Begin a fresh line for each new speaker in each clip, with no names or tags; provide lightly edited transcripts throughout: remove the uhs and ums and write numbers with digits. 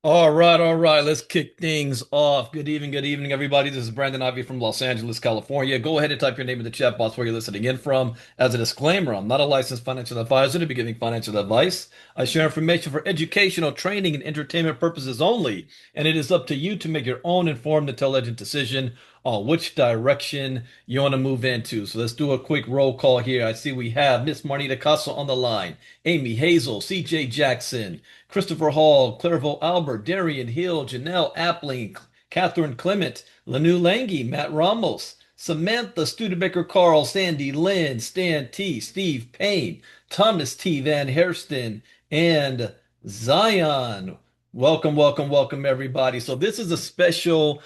All right. Let's kick things off. Good evening, everybody. This is Brandon Ivey from Los Angeles, California. Go ahead and type your name in the chat box where you're listening in from. As a disclaimer, I'm not a licensed financial advisor to be giving financial advice. I share information for educational, training, and entertainment purposes only, and it is up to you to make your own informed, intelligent decision on which direction you want to move into. So let's do a quick roll call here. I see we have Miss Marnita Casa on the line, Amy Hazel, CJ Jackson, Christopher Hall, Clairvaux Albert, Darian Hill, Janelle Appling, Catherine Clement, Lanu Lange, Matt Ramos, Samantha Studebaker Carl, Sandy Lynn, Stan T, Steve Payne, Thomas T. Van Hairston, and Zion. Welcome, everybody. So this is a special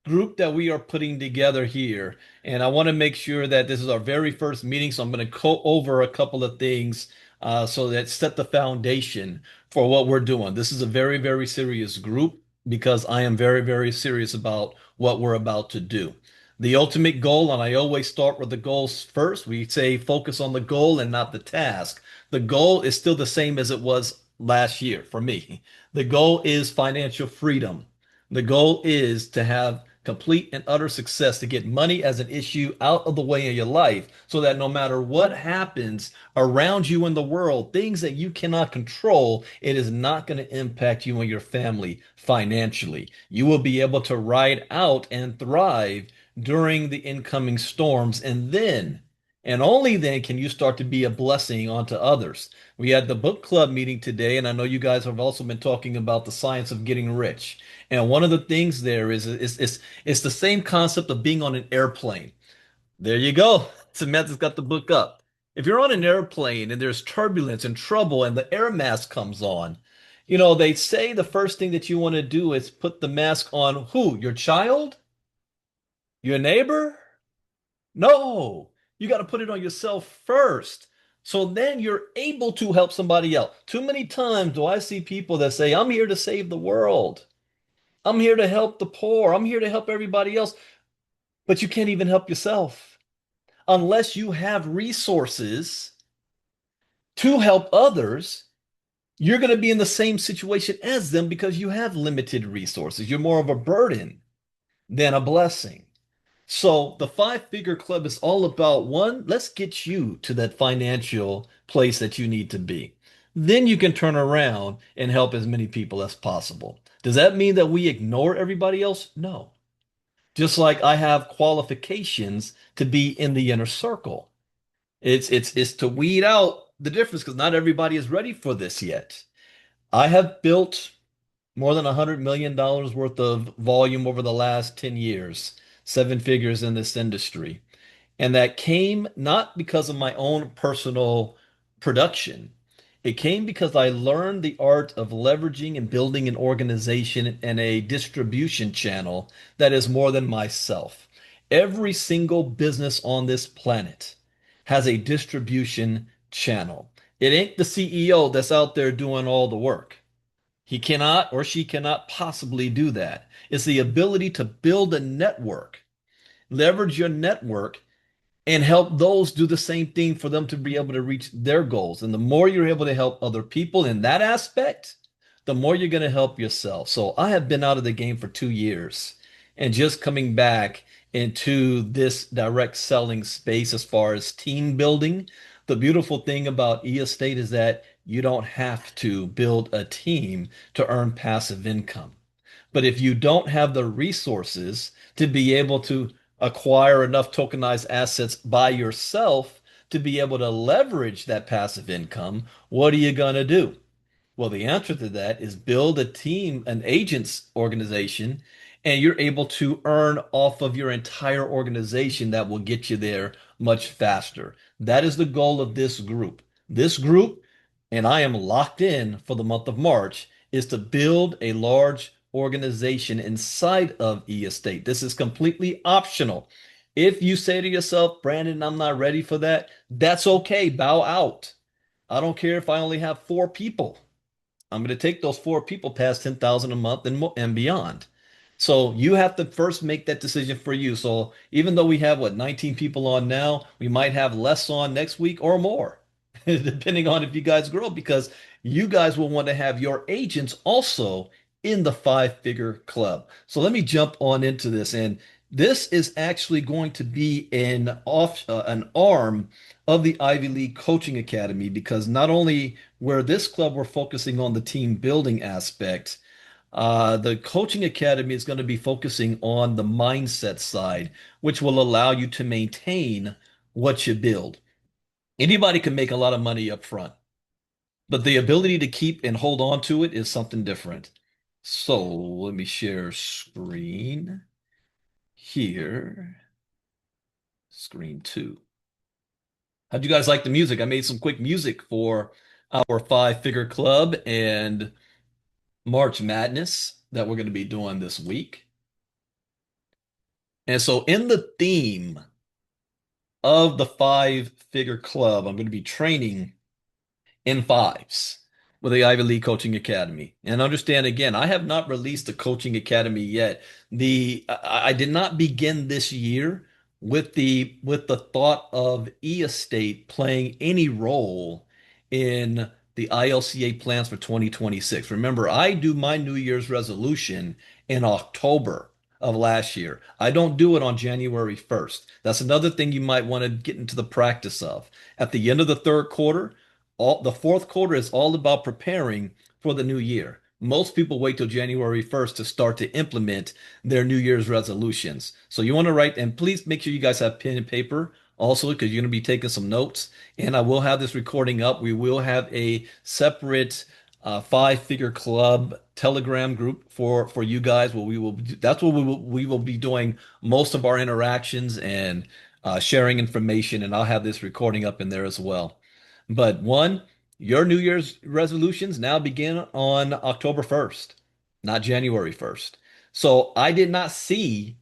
group that we are putting together here. And I want to make sure that this is our very first meeting. So I'm going to go over a couple of things so that set the foundation for what we're doing. This is a very serious group because I am very serious about what we're about to do. The ultimate goal, and I always start with the goals first. We say focus on the goal and not the task. The goal is still the same as it was last year for me. The goal is financial freedom. The goal is to have complete and utter success, to get money as an issue out of the way in your life so that no matter what happens around you in the world, things that you cannot control, it is not going to impact you and your family financially. You will be able to ride out and thrive during the incoming storms, and then and only then can you start to be a blessing onto others. We had the book club meeting today, and I know you guys have also been talking about the science of getting rich. And one of the things there is it's the same concept of being on an airplane. There you go. Samantha's got the book up. If you're on an airplane and there's turbulence and trouble and the air mask comes on, they say the first thing that you want to do is put the mask on who? Your child? Your neighbor? No, you got to put it on yourself first. So then you're able to help somebody else. Too many times do I see people that say, I'm here to save the world. I'm here to help the poor. I'm here to help everybody else. But you can't even help yourself unless you have resources to help others. You're going to be in the same situation as them because you have limited resources. You're more of a burden than a blessing. So the five-figure club is all about one, let's get you to that financial place that you need to be. Then you can turn around and help as many people as possible. Does that mean that we ignore everybody else? No. Just like I have qualifications to be in the inner circle. It's to weed out the difference because not everybody is ready for this yet. I have built more than $100 million worth of volume over the last 10 years, seven figures in this industry. And that came not because of my own personal production. It came because I learned the art of leveraging and building an organization and a distribution channel that is more than myself. Every single business on this planet has a distribution channel. It ain't the CEO that's out there doing all the work. He cannot or she cannot possibly do that. It's the ability to build a network, leverage your network, and help those do the same thing for them to be able to reach their goals. And the more you're able to help other people in that aspect, the more you're going to help yourself. So I have been out of the game for 2 years and just coming back into this direct selling space as far as team building. The beautiful thing about e-estate is that you don't have to build a team to earn passive income. But if you don't have the resources to be able to acquire enough tokenized assets by yourself to be able to leverage that passive income, what are you going to do? Well, the answer to that is build a team, an agents organization, and you're able to earn off of your entire organization that will get you there much faster. That is the goal of this group. This group, and I am locked in for the month of March, is to build a large organization inside of eEstate. This is completely optional. If you say to yourself, Brandon, I'm not ready for that, that's okay. Bow out. I don't care if I only have four people. I'm going to take those four people past 10,000 a month and beyond. So you have to first make that decision for you. So even though we have 19 people on now, we might have less on next week or more. depending on if you guys grow, because you guys will want to have your agents also in the five-figure club. So let me jump on into this, and this is actually going to be an arm of the Ivy League Coaching Academy, because not only where this club we're focusing on the team building aspect, the coaching academy is going to be focusing on the mindset side, which will allow you to maintain what you build. Anybody can make a lot of money up front, but the ability to keep and hold on to it is something different. So let me share screen here, screen two. How'd you guys like the music? I made some quick music for our five-figure club and March Madness that we're going to be doing this week. And so, in the theme of the five-figure club, I'm going to be training in fives with the Ivy League Coaching Academy. And understand again, I have not released the coaching academy yet. I did not begin this year with the thought of e-estate playing any role in the ILCA plans for 2026. Remember, I do my New Year's resolution in October of last year. I don't do it on January 1st. That's another thing you might want to get into the practice of. At the end of the third quarter, the fourth quarter is all about preparing for the new year. Most people wait till January 1st to start to implement their New Year's resolutions. So you want to write, and please make sure you guys have pen and paper also, because you're going to be taking some notes. And I will have this recording up. We will have a separate five-figure club Telegram group for you guys. Where we will that's where we will be doing most of our interactions and sharing information. And I'll have this recording up in there as well. But one, your New Year's resolutions now begin on October 1st, not January 1st. So I did not see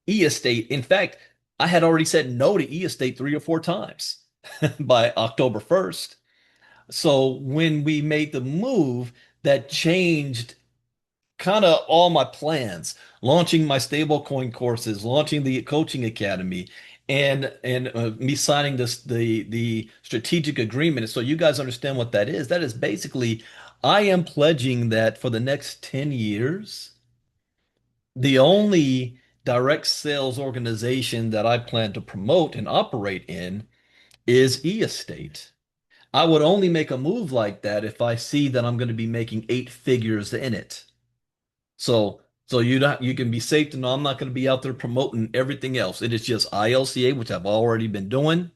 e-estate. In fact, I had already said no to e-estate 3 or 4 times by October 1st. So when we made the move, that changed kind of all my plans, launching my stablecoin courses, launching the coaching academy, and me signing the strategic agreement. So you guys understand what that is. That is basically, I am pledging that for the next 10 years, the only direct sales organization that I plan to promote and operate in is e-estate. I would only make a move like that if I see that I'm going to be making 8 figures in it. So you can be safe to know I'm not going to be out there promoting everything else. It is just ILCA, which I've already been doing,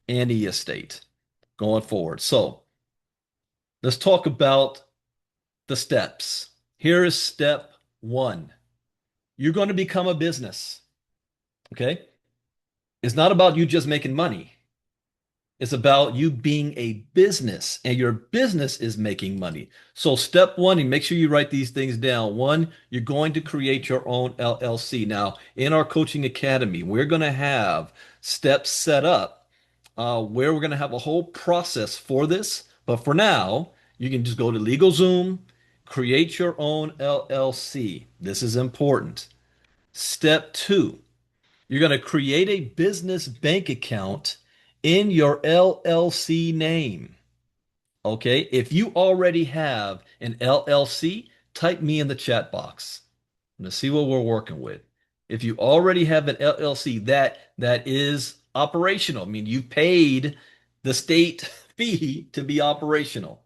and e-estate going forward. So let's talk about the steps. Here is step one. You're going to become a business. Okay? It's not about you just making money. It's about you being a business, and your business is making money. So step one, and make sure you write these things down. One, you're going to create your own LLC. Now, in our coaching academy, we're going to have steps set up where we're going to have a whole process for this. But for now, you can just go to LegalZoom, create your own LLC. This is important. Step two, you're going to create a business bank account in your LLC name. Okay? If you already have an LLC, type me in the chat box. I'm going to see what we're working with. If you already have an LLC that is operational, I mean, you paid the state fee to be operational.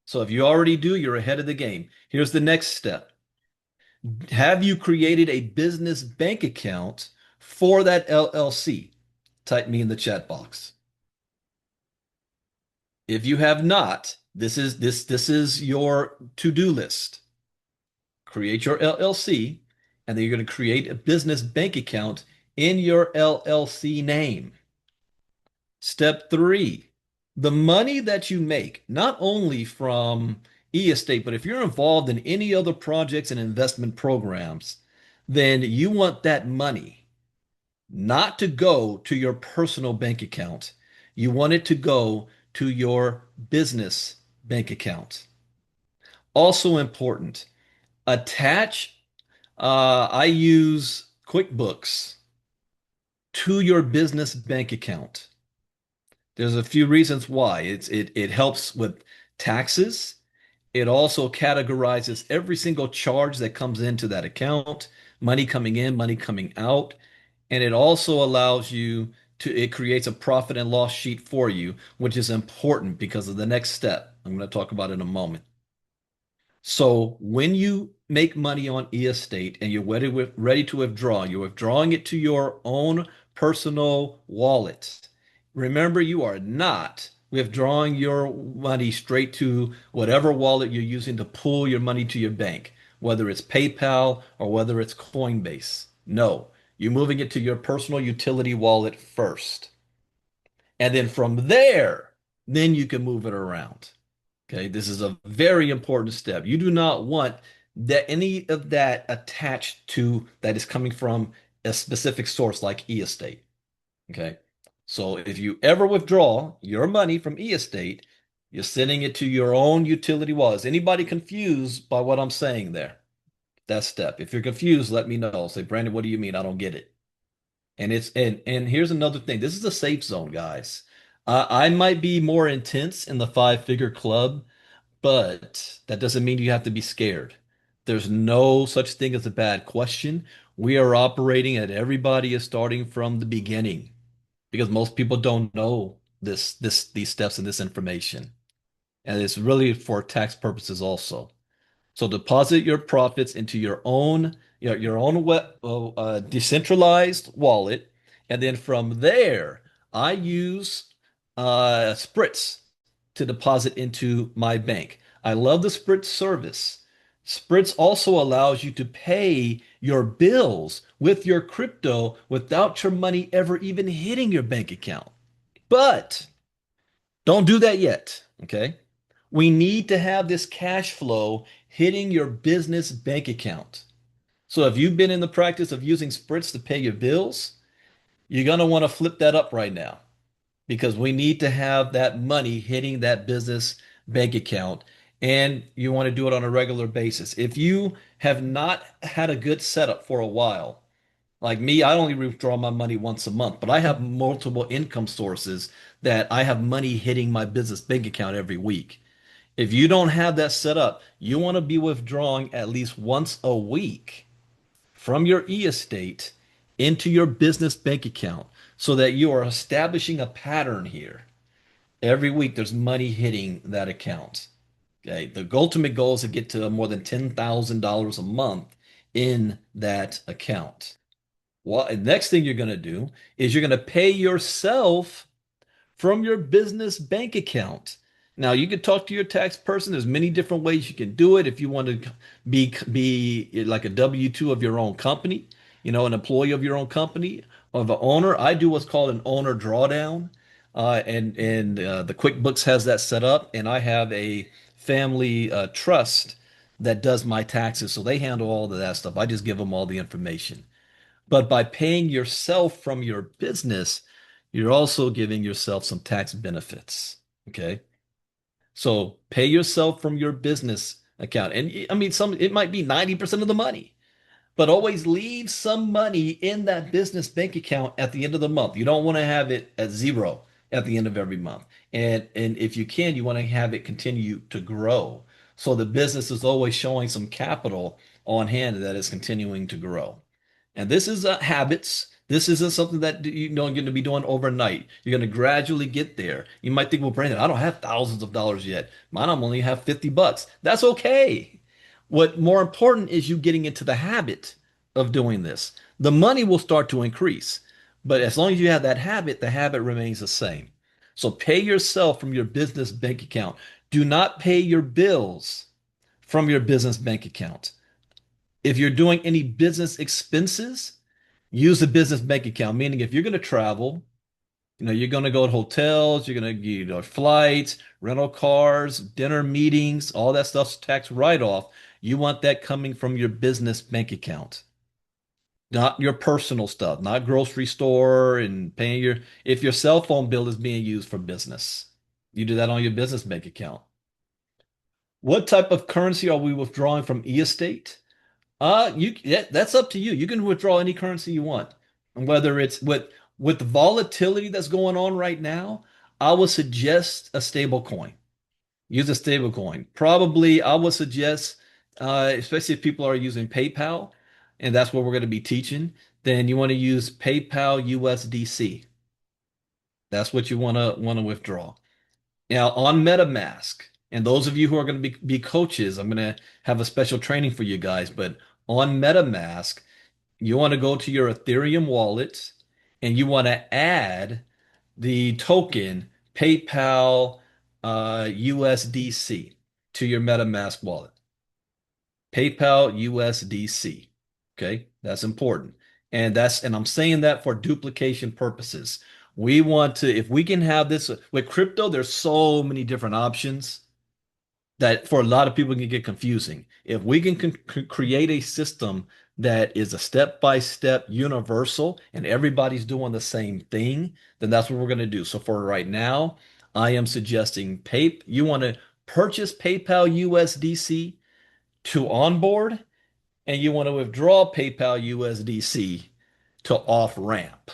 So if you already do, you're ahead of the game. Here's the next step. Have you created a business bank account for that LLC? Type me in the chat box. If you have not, this is your to-do list. Create your LLC, and then you're going to create a business bank account in your LLC name. Step three, the money that you make, not only from e-estate, but if you're involved in any other projects and investment programs, then you want that money not to go to your personal bank account. You want it to go to your business bank account. Also important, attach, I use QuickBooks to your business bank account. There's a few reasons why. It helps with taxes. It also categorizes every single charge that comes into that account, money coming in, money coming out. And it also allows you it creates a profit and loss sheet for you, which is important because of the next step I'm going to talk about in a moment. So when you make money on e-estate and you're ready to withdraw, you're withdrawing it to your own personal wallet. Remember, you are not withdrawing your money straight to whatever wallet you're using to pull your money to your bank, whether it's PayPal or whether it's Coinbase. No, you're moving it to your personal utility wallet first. And then from there, then you can move it around. Okay, this is a very important step. You do not want that any of that attached to that is coming from a specific source like e-estate. Okay, so if you ever withdraw your money from e-estate, you're sending it to your own utility wallet. Is anybody confused by what I'm saying there? That step. If you're confused, let me know. Say, Brandon, what do you mean? I don't get it. And here's another thing. This is a safe zone, guys. I might be more intense in the five-figure club, but that doesn't mean you have to be scared. There's no such thing as a bad question. We are operating and everybody is starting from the beginning because most people don't know these steps and this information. And it's really for tax purposes also. So deposit your profits into your own decentralized wallet, and then from there, I use Spritz to deposit into my bank. I love the Spritz service. Spritz also allows you to pay your bills with your crypto without your money ever even hitting your bank account. But don't do that yet, okay? We need to have this cash flow hitting your business bank account. So if you've been in the practice of using Spritz to pay your bills, you're going to want to flip that up right now because we need to have that money hitting that business bank account and you want to do it on a regular basis. If you have not had a good setup for a while, like me, I only withdraw my money once a month, but I have multiple income sources that I have money hitting my business bank account every week. If you don't have that set up, you want to be withdrawing at least once a week from your e-estate into your business bank account so that you are establishing a pattern here. Every week there's money hitting that account. Okay. The ultimate goal is to get to more than $10,000 a month in that account. Well, next thing you're going to do is you're going to pay yourself from your business bank account. Now, you can talk to your tax person. There's many different ways you can do it. If you want to be like a W-2 of your own company, an employee of your own company, of an owner, I do what's called an owner drawdown, and the QuickBooks has that set up, and I have a family trust that does my taxes, so they handle all of that stuff. I just give them all the information. But by paying yourself from your business, you're also giving yourself some tax benefits. Okay. So pay yourself from your business account. And I mean, it might be 90% of the money, but always leave some money in that business bank account at the end of the month. You don't want to have it at zero at the end of every month. And if you can, you want to have it continue to grow. So the business is always showing some capital on hand that is continuing to grow. And this is habits. This isn't something that you're going to be doing overnight. You're going to gradually get there. You might think, well, Brandon, I don't have thousands of dollars yet. Mine, I'm only have $50. That's okay. What more important is you getting into the habit of doing this. The money will start to increase, but as long as you have that habit, the habit remains the same. So pay yourself from your business bank account. Do not pay your bills from your business bank account. If you're doing any business expenses, use the business bank account, meaning if you're going to travel, you're going to go to hotels, you're going to, flights, rental cars, dinner meetings, all that stuff's tax write-off. You want that coming from your business bank account, not your personal stuff, not grocery store and paying if your cell phone bill is being used for business, you do that on your business bank account. What type of currency are we withdrawing from e-estate? That's up to you. You can withdraw any currency you want. And whether it's with the volatility that's going on right now, I would suggest a stable coin. Use a stable coin. Probably, I would suggest, especially if people are using PayPal, and that's what we're going to be teaching, then you want to use PayPal USDC. That's what you want to withdraw. Now on MetaMask, and those of you who are going to be coaches, I'm going to have a special training for you guys. But on MetaMask, you want to go to your Ethereum wallet and you want to add the token PayPal USDC to your MetaMask wallet. PayPal USDC. Okay, that's important. And I'm saying that for duplication purposes. We want to, if we can have this with crypto, there's so many different options that for a lot of people can get confusing. If we can create a system that is a step-by-step universal and everybody's doing the same thing, then that's what we're going to do. So for right now, I am suggesting you want to purchase PayPal USDC to onboard, and you want to withdraw PayPal USDC to off ramp.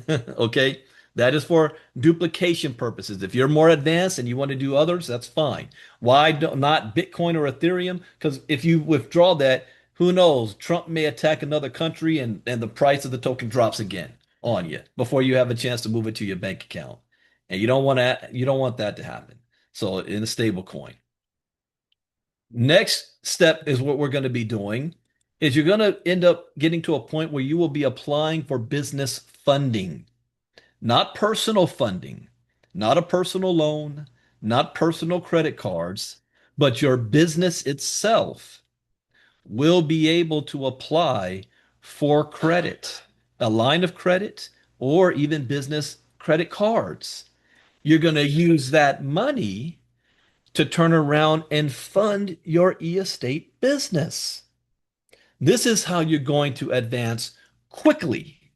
Okay. That is for duplication purposes. If you're more advanced and you want to do others, that's fine. Why not Bitcoin or Ethereum? Because if you withdraw that, who knows? Trump may attack another country and the price of the token drops again on you before you have a chance to move it to your bank account. And you don't want that to happen. So in a stable coin. Next step is what we're going to be doing is you're going to end up getting to a point where you will be applying for business funding, not personal funding, not a personal loan, not personal credit cards, but your business itself will be able to apply for credit, a line of credit, or even business credit cards. You're going to use that money to turn around and fund your e-estate business. This is how you're going to advance quickly,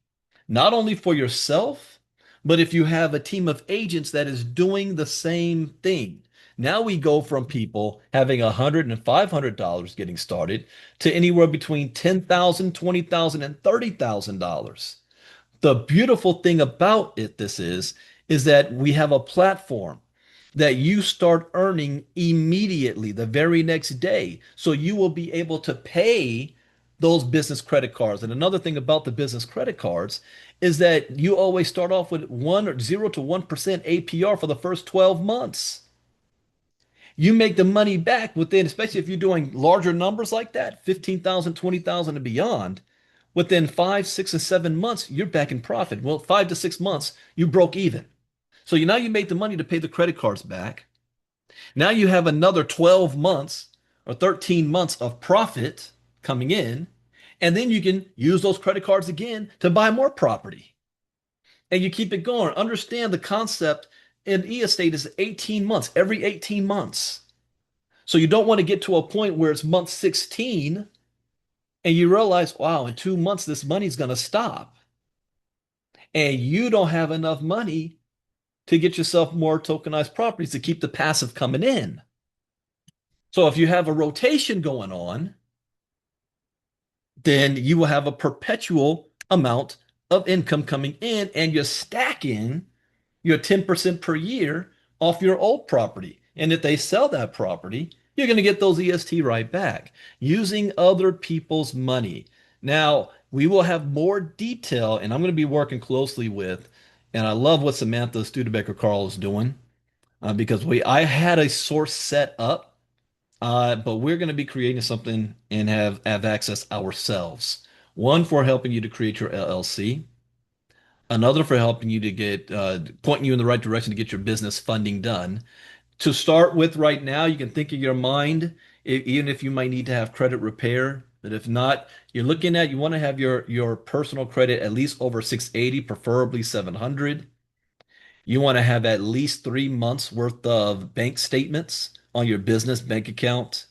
not only for yourself, but if you have a team of agents that is doing the same thing. Now we go from people having $100 and $500 getting started to anywhere between $10,000, $20,000, and $30,000. The beautiful thing about this is that we have a platform that you start earning immediately the very next day. So you will be able to pay those business credit cards. And another thing about the business credit cards is that you always start off with 1 or 0 to 1% APR for the first 12 months. You make the money back within, especially if you're doing larger numbers like that, 15,000, 20,000 and beyond. Within 5, 6, and 7 months, you're back in profit. Well, 5 to 6 months, you broke even. So now you made the money to pay the credit cards back. Now you have another 12 months or 13 months of profit coming in. And then you can use those credit cards again to buy more property. And you keep it going. Understand the concept in e-estate is 18 months, every 18 months. So you don't want to get to a point where it's month 16 and you realize, wow, in 2 months, this money's going to stop. And you don't have enough money to get yourself more tokenized properties to keep the passive coming in. So if you have a rotation going on, then you will have a perpetual amount of income coming in and you're stacking your 10% per year off your old property. And if they sell that property, you're going to get those EST right back using other people's money. Now, we will have more detail, and I'm going to be working closely with, and I love what Samantha Studebaker Carl is doing because I had a source set up, but we're going to be creating something and have access ourselves. One for helping you to create your LLC, another for helping you to get pointing you in the right direction to get your business funding done. To start with right now, you can think in your mind, even if you might need to have credit repair, but if not, you want to have your personal credit at least over 680, preferably 700. You want to have at least 3 months worth of bank statements on your business bank account.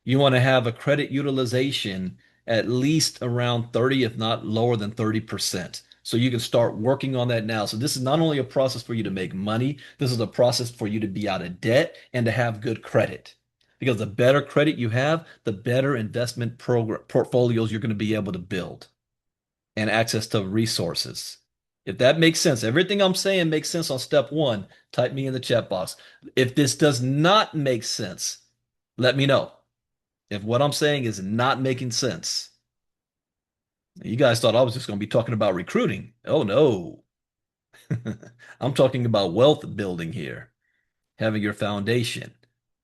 You want to have a credit utilization at least around 30, if not lower than 30%. So you can start working on that now. So this is not only a process for you to make money, this is a process for you to be out of debt and to have good credit. Because the better credit you have, the better investment portfolios you're going to be able to build and access to resources. If that makes sense, everything I'm saying makes sense on step one, type me in the chat box. If this does not make sense, let me know. If what I'm saying is not making sense, you guys thought I was just going to be talking about recruiting. Oh no. I'm talking about wealth building here, having your foundation,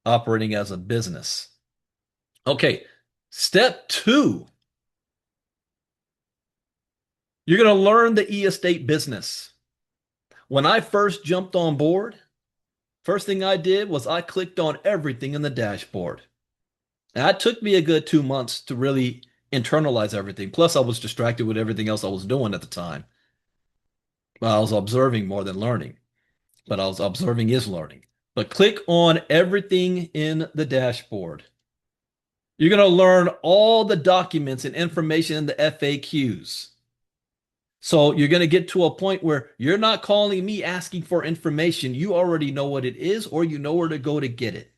operating as a business. Okay, step two, you're going to learn the e-estate business. When I first jumped on board, first thing I did was I clicked on everything in the dashboard. And that took me a good 2 months to really internalize everything. Plus, I was distracted with everything else I was doing at the time. Well, I was observing more than learning, but I was observing is learning. But click on everything in the dashboard. You're going to learn all the documents and information in the FAQs. So you're going to get to a point where you're not calling me asking for information. You already know what it is, or you know where to go to get it.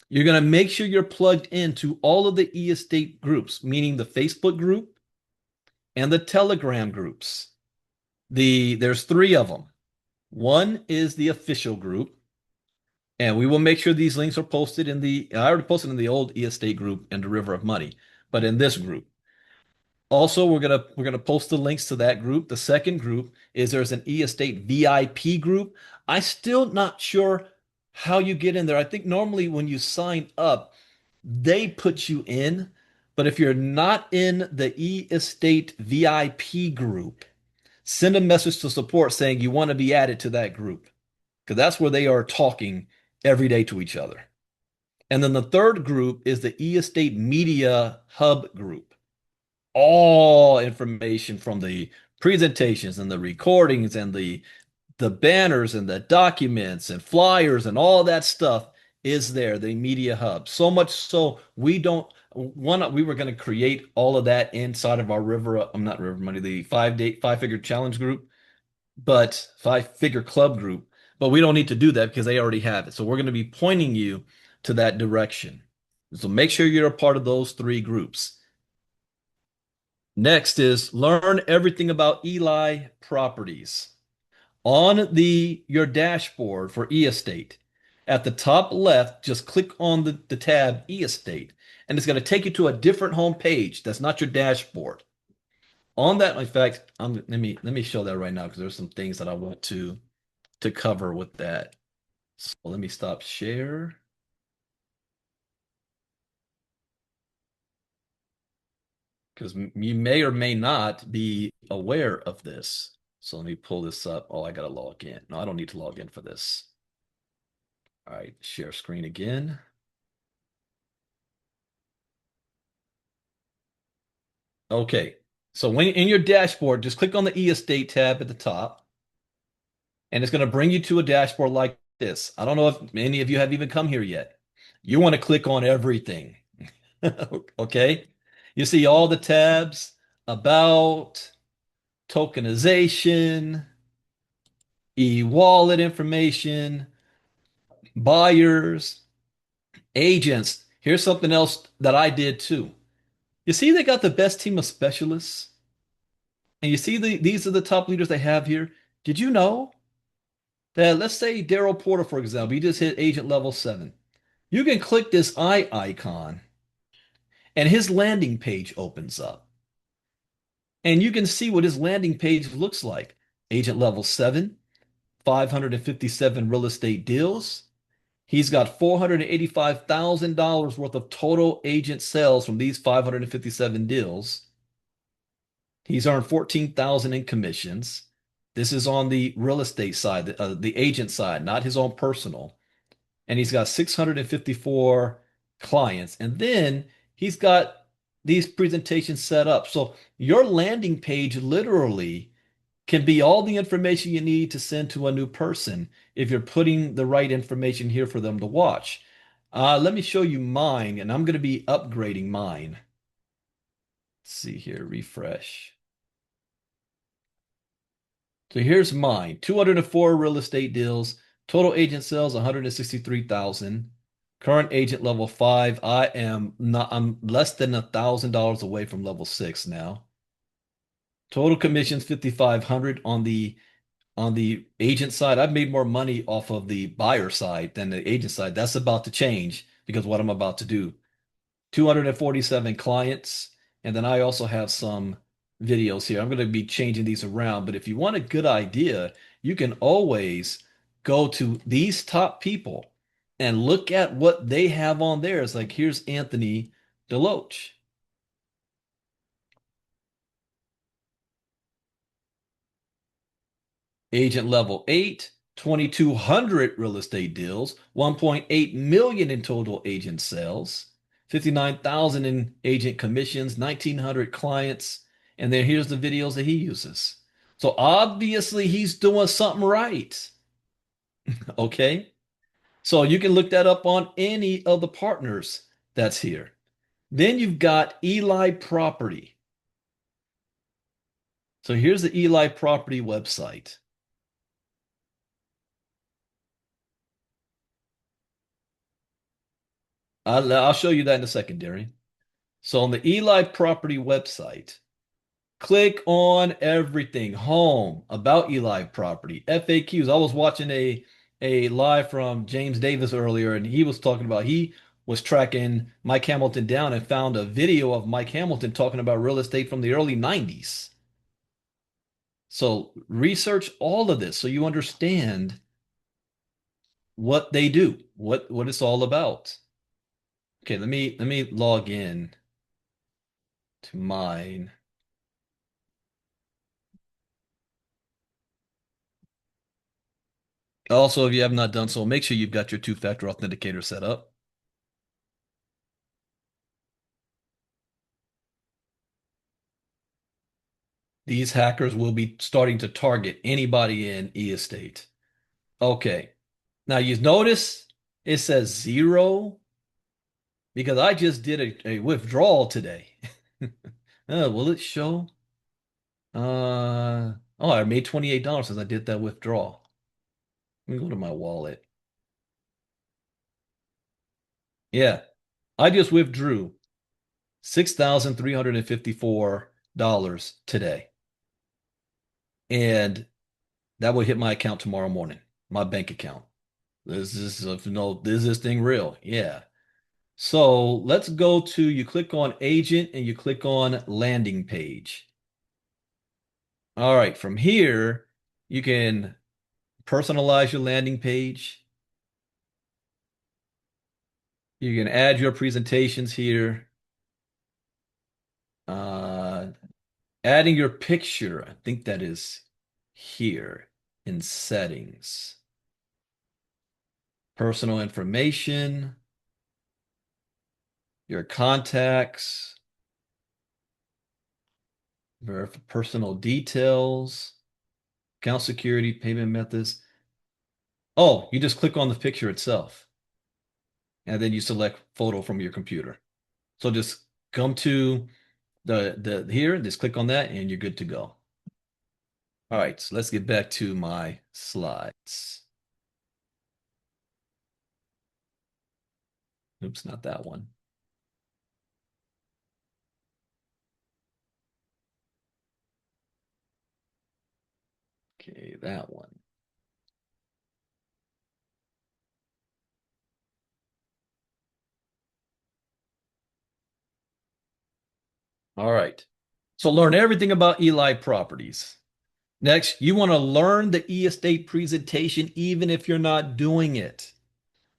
You're going to make sure you're plugged into all of the e-estate groups, meaning the Facebook group and the Telegram groups. There's three of them. One is the official group, and we will make sure these links are posted in I already posted in the old e-estate group and the River of Money, but in this group. Also, we're gonna post the links to that group. The second group is there's an e-estate VIP group. I still not sure how you get in there. I think normally when you sign up, they put you in, but if you're not in the e-estate VIP group, send a message to support saying you want to be added to that group because that's where they are talking every day to each other. And then the third group is the e-estate media hub group. All information from the presentations and the recordings and the banners and the documents and flyers and all that stuff is there, the media hub. So much so we don't one we were going to create all of that inside of our I'm not River Money, the 5-figure challenge group, but 5-figure club group. But we don't need to do that because they already have it. So we're going to be pointing you to that direction. So make sure you're a part of those three groups. Next is learn everything about Eli properties. On your dashboard for eEstate, at the top left, just click on the tab eEstate, and it's going to take you to a different home page. That's not your dashboard. On that, in fact, let me show that right now because there's some things that I want to cover with that. So let me stop share. Because you may or may not be aware of this. So let me pull this up. Oh, I got to log in. No, I don't need to log in for this. All right, share screen again. Okay, so when in your dashboard, just click on the e-estate tab at the top, and it's going to bring you to a dashboard like this. I don't know if many of you have even come here yet. You want to click on everything. Okay, you see all the tabs about tokenization, e-wallet information, buyers, agents. Here's something else that I did too. You see, they got the best team of specialists, and you see these are the top leaders they have here. Did you know that, let's say Daryl Porter, for example, he just hit agent level 7. You can click this eye icon, and his landing page opens up. And you can see what his landing page looks like. Agent level 7, 557 real estate deals. He's got $485,000 worth of total agent sales from these 557 deals. He's earned 14,000 in commissions. This is on the real estate side, the agent side, not his own personal. And he's got 654 clients. And then he's got these presentations set up. So your landing page literally can be all the information you need to send to a new person if you're putting the right information here for them to watch. Let me show you mine, and I'm going to be upgrading mine. Let's see here, refresh. So here's mine, 204 real estate deals, total agent sales 163,000. Current agent level 5. I'm less than $1,000 away from level 6 now. Total commissions 5,500 on the agent side. I've made more money off of the buyer side than the agent side. That's about to change because what I'm about to do. 247 clients. And then I also have some videos here. I'm going to be changing these around, but if you want a good idea, you can always go to these top people and look at what they have on there. It's like, here's Anthony Deloach. Agent level 8, 2,200 real estate deals, 1.8 million in total agent sales, 59,000 in agent commissions, 1,900 clients, and then here's the videos that he uses. So obviously he's doing something right. Okay. So you can look that up on any of the partners that's here. Then you've got Eli Property. So here's the Eli Property website. I'll show you that in a second, Darian. So on the Eli Property website, click on everything, home, about Eli Property, FAQs. I was watching a live from James Davis earlier, and he was talking about he was tracking Mike Hamilton down and found a video of Mike Hamilton talking about real estate from the early 90s. So research all of this so you understand what they do, what it's all about. Okay, let me log in to mine. Also, if you have not done so, make sure you've got your two-factor authenticator set up. These hackers will be starting to target anybody in e-estate. Okay. Now you notice it says zero because I just did a withdrawal today. Will it show? Oh, I made $28 since I did that withdrawal. Let me go to my wallet. Yeah, I just withdrew $6,354 today. And that will hit my account tomorrow morning, my bank account. Is this thing real? Yeah. So let's go to, you click on agent and you click on landing page. All right, from here, you can personalize your landing page. You can add your presentations here. Uh, Adding your picture, I think that is here in settings. Personal information, your contacts, verify personal details, account security, payment methods. Oh, you just click on the picture itself, and then you select photo from your computer. So just come to the here, just click on that, and you're good to go. All right, so let's get back to my slides. Oops, not that one. Okay, that one. All right. So learn everything about Eli Properties. Next, you want to learn the e-estate presentation even if you're not doing it.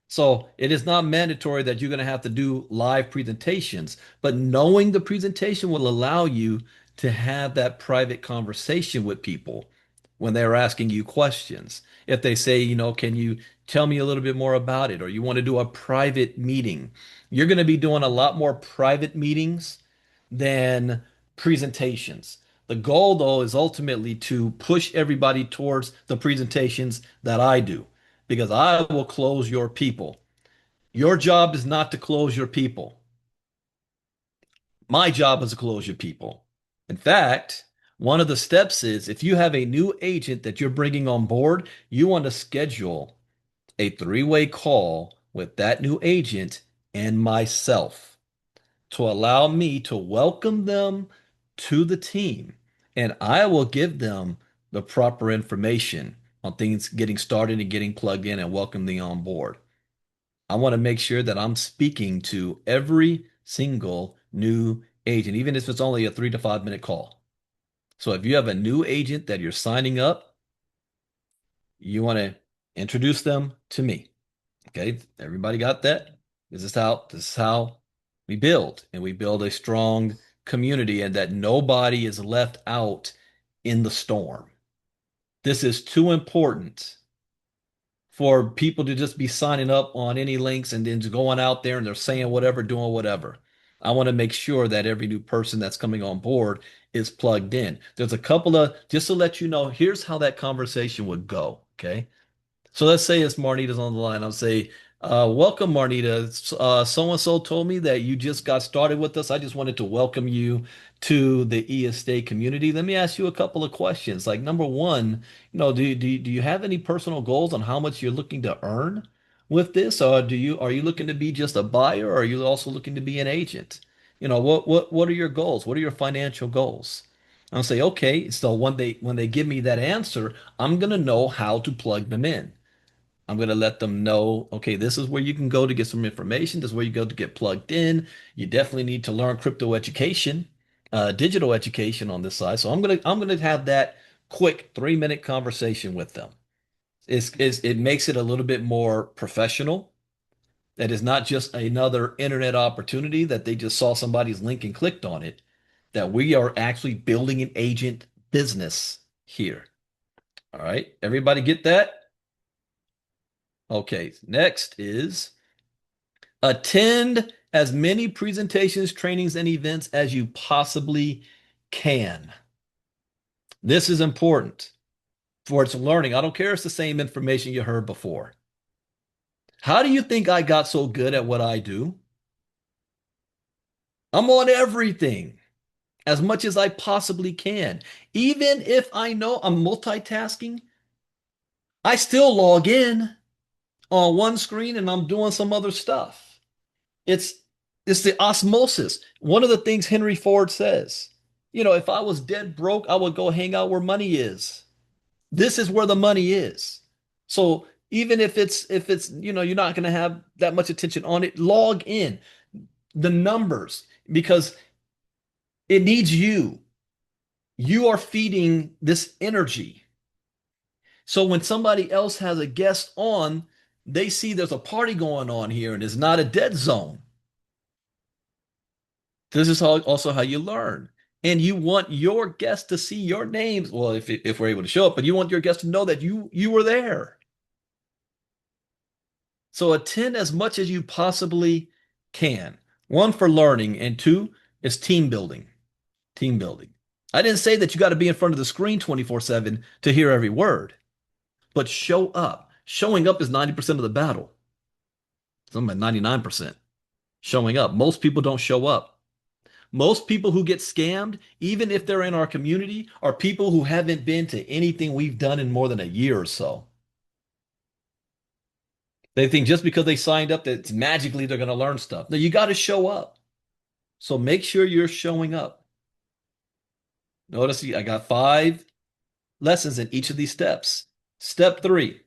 So it is not mandatory that you're going to have to do live presentations, but knowing the presentation will allow you to have that private conversation with people when they're asking you questions. If they say, can you tell me a little bit more about it? Or you want to do a private meeting, you're going to be doing a lot more private meetings than presentations. The goal, though, is ultimately to push everybody towards the presentations that I do because I will close your people. Your job is not to close your people. My job is to close your people. In fact, one of the steps is if you have a new agent that you're bringing on board, you want to schedule a three-way call with that new agent and myself to allow me to welcome them to the team and I will give them the proper information on things getting started and getting plugged in and welcome them on board. I want to make sure that I'm speaking to every single new agent, even if it's only a 3 to 5 minute call. So if you have a new agent that you're signing up, you want to introduce them to me. Okay, everybody got that? This is how we build, and we build a strong community, and that nobody is left out in the storm. This is too important for people to just be signing up on any links and then just going out there and they're saying whatever, doing whatever. I want to make sure that every new person that's coming on board is plugged in. There's a couple of, just to let you know, here's how that conversation would go. Okay. So let's say it's Marnita's on the line. I'll say, welcome, Marnita. So-and-so told me that you just got started with us. I just wanted to welcome you to the e-estate community. Let me ask you a couple of questions. Like number one, do you have any personal goals on how much you're looking to earn with this? Or are you looking to be just a buyer, or are you also looking to be an agent? What are your goals? What are your financial goals? I'll say, okay, so when they give me that answer, I'm gonna know how to plug them in. I'm going to let them know, okay, this is where you can go to get some information. This is where you go to get plugged in. You definitely need to learn crypto education, digital education on this side. So I'm going to have that quick 3 minute conversation with them. It makes it a little bit more professional. That is not just another internet opportunity that they just saw somebody's link and clicked on it. That we are actually building an agent business here. All right, everybody get that? Okay, next is attend as many presentations, trainings, and events as you possibly can. This is important for its learning. I don't care if it's the same information you heard before. How do you think I got so good at what I do? I'm on everything as much as I possibly can. Even if I know I'm multitasking, I still log in on one screen and I'm doing some other stuff. It's it's the osmosis. One of the things Henry Ford says, if I was dead broke, I would go hang out where money is. This is where the money is. So even if it's you're not going to have that much attention on it, log in the numbers because it needs you. You are feeding this energy. So when somebody else has a guest on, they see there's a party going on here and it's not a dead zone. This is also how you learn. And you want your guests to see your names. Well, if we're able to show up, but you want your guests to know that you were there. So attend as much as you possibly can. One, for learning, and two is team building. Team building. I didn't say that you got to be in front of the screen 24/7 to hear every word, but show up. Showing up is 90% of the battle. Some at 99% showing up. Most people don't show up. Most people who get scammed, even if they're in our community, are people who haven't been to anything we've done in more than a year or so. They think just because they signed up that magically they're going to learn stuff. No, you got to show up. So make sure you're showing up. Notice I got 5 lessons in each of these steps. Step 3,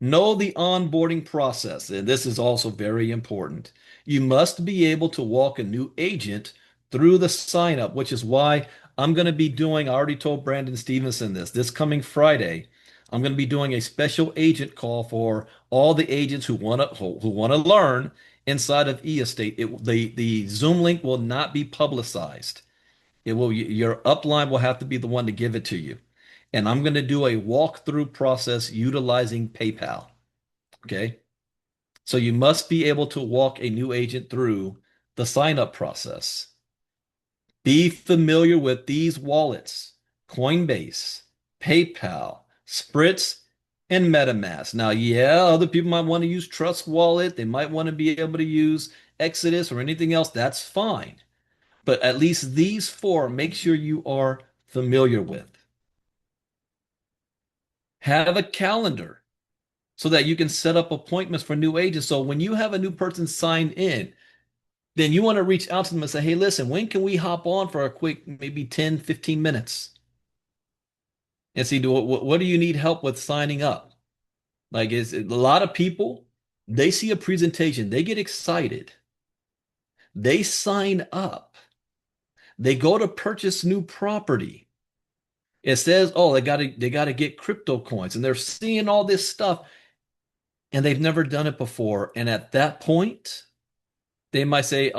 know the onboarding process. And this is also very important. You must be able to walk a new agent through the sign up, which is why I'm going to be doing, I already told Brandon Stevenson this coming Friday. I'm going to be doing a special agent call for all the agents who want to learn inside of eEstate. The Zoom link will not be publicized. Your upline will have to be the one to give it to you. And I'm going to do a walkthrough process utilizing PayPal. Okay. So you must be able to walk a new agent through the sign up process. Be familiar with these wallets: Coinbase, PayPal, Spritz, and MetaMask. Now, yeah, other people might want to use Trust Wallet. They might want to be able to use Exodus or anything else. That's fine. But at least these 4, make sure you are familiar with. Have a calendar so that you can set up appointments for new agents. So when you have a new person signed in, then you want to reach out to them and say, hey, listen, when can we hop on for a quick, maybe 10, 15 minutes? And see, what do you need help with signing up? Like, is a lot of people, they see a presentation, they get excited, they sign up, they go to purchase new property. It says, oh, they gotta get crypto coins, and they're seeing all this stuff, and they've never done it before. And at that point, they might say,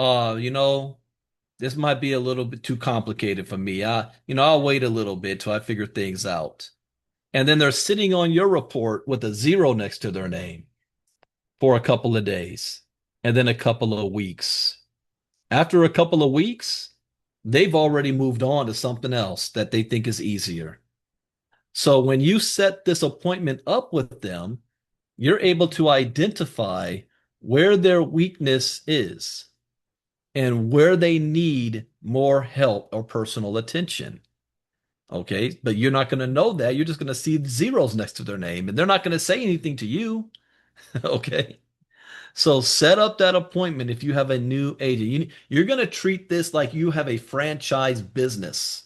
this might be a little bit too complicated for me. I'll wait a little bit till I figure things out. And then they're sitting on your report with a zero next to their name for a couple of days, and then a couple of weeks. After a couple of weeks, they've already moved on to something else that they think is easier. So when you set this appointment up with them, you're able to identify where their weakness is and where they need more help or personal attention. Okay, but you're not going to know that. You're just going to see zeros next to their name, and they're not going to say anything to you. Okay. So set up that appointment if you have a new agent. You're going to treat this like you have a franchise business.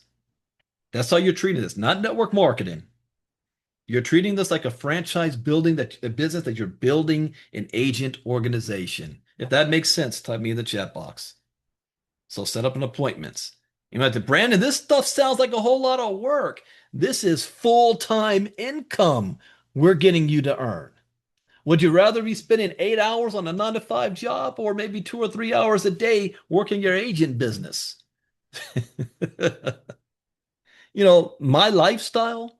That's how you're treating this, not network marketing. You're treating this like a franchise building, that a business that you're building an agent organization. If that makes sense, type me in the chat box. So set up an appointment. You know, Brandon, this stuff sounds like a whole lot of work. This is full-time income we're getting you to earn. Would you rather be spending 8 hours on a 9 to 5 job or maybe 2 or 3 hours a day working your agent business? My lifestyle,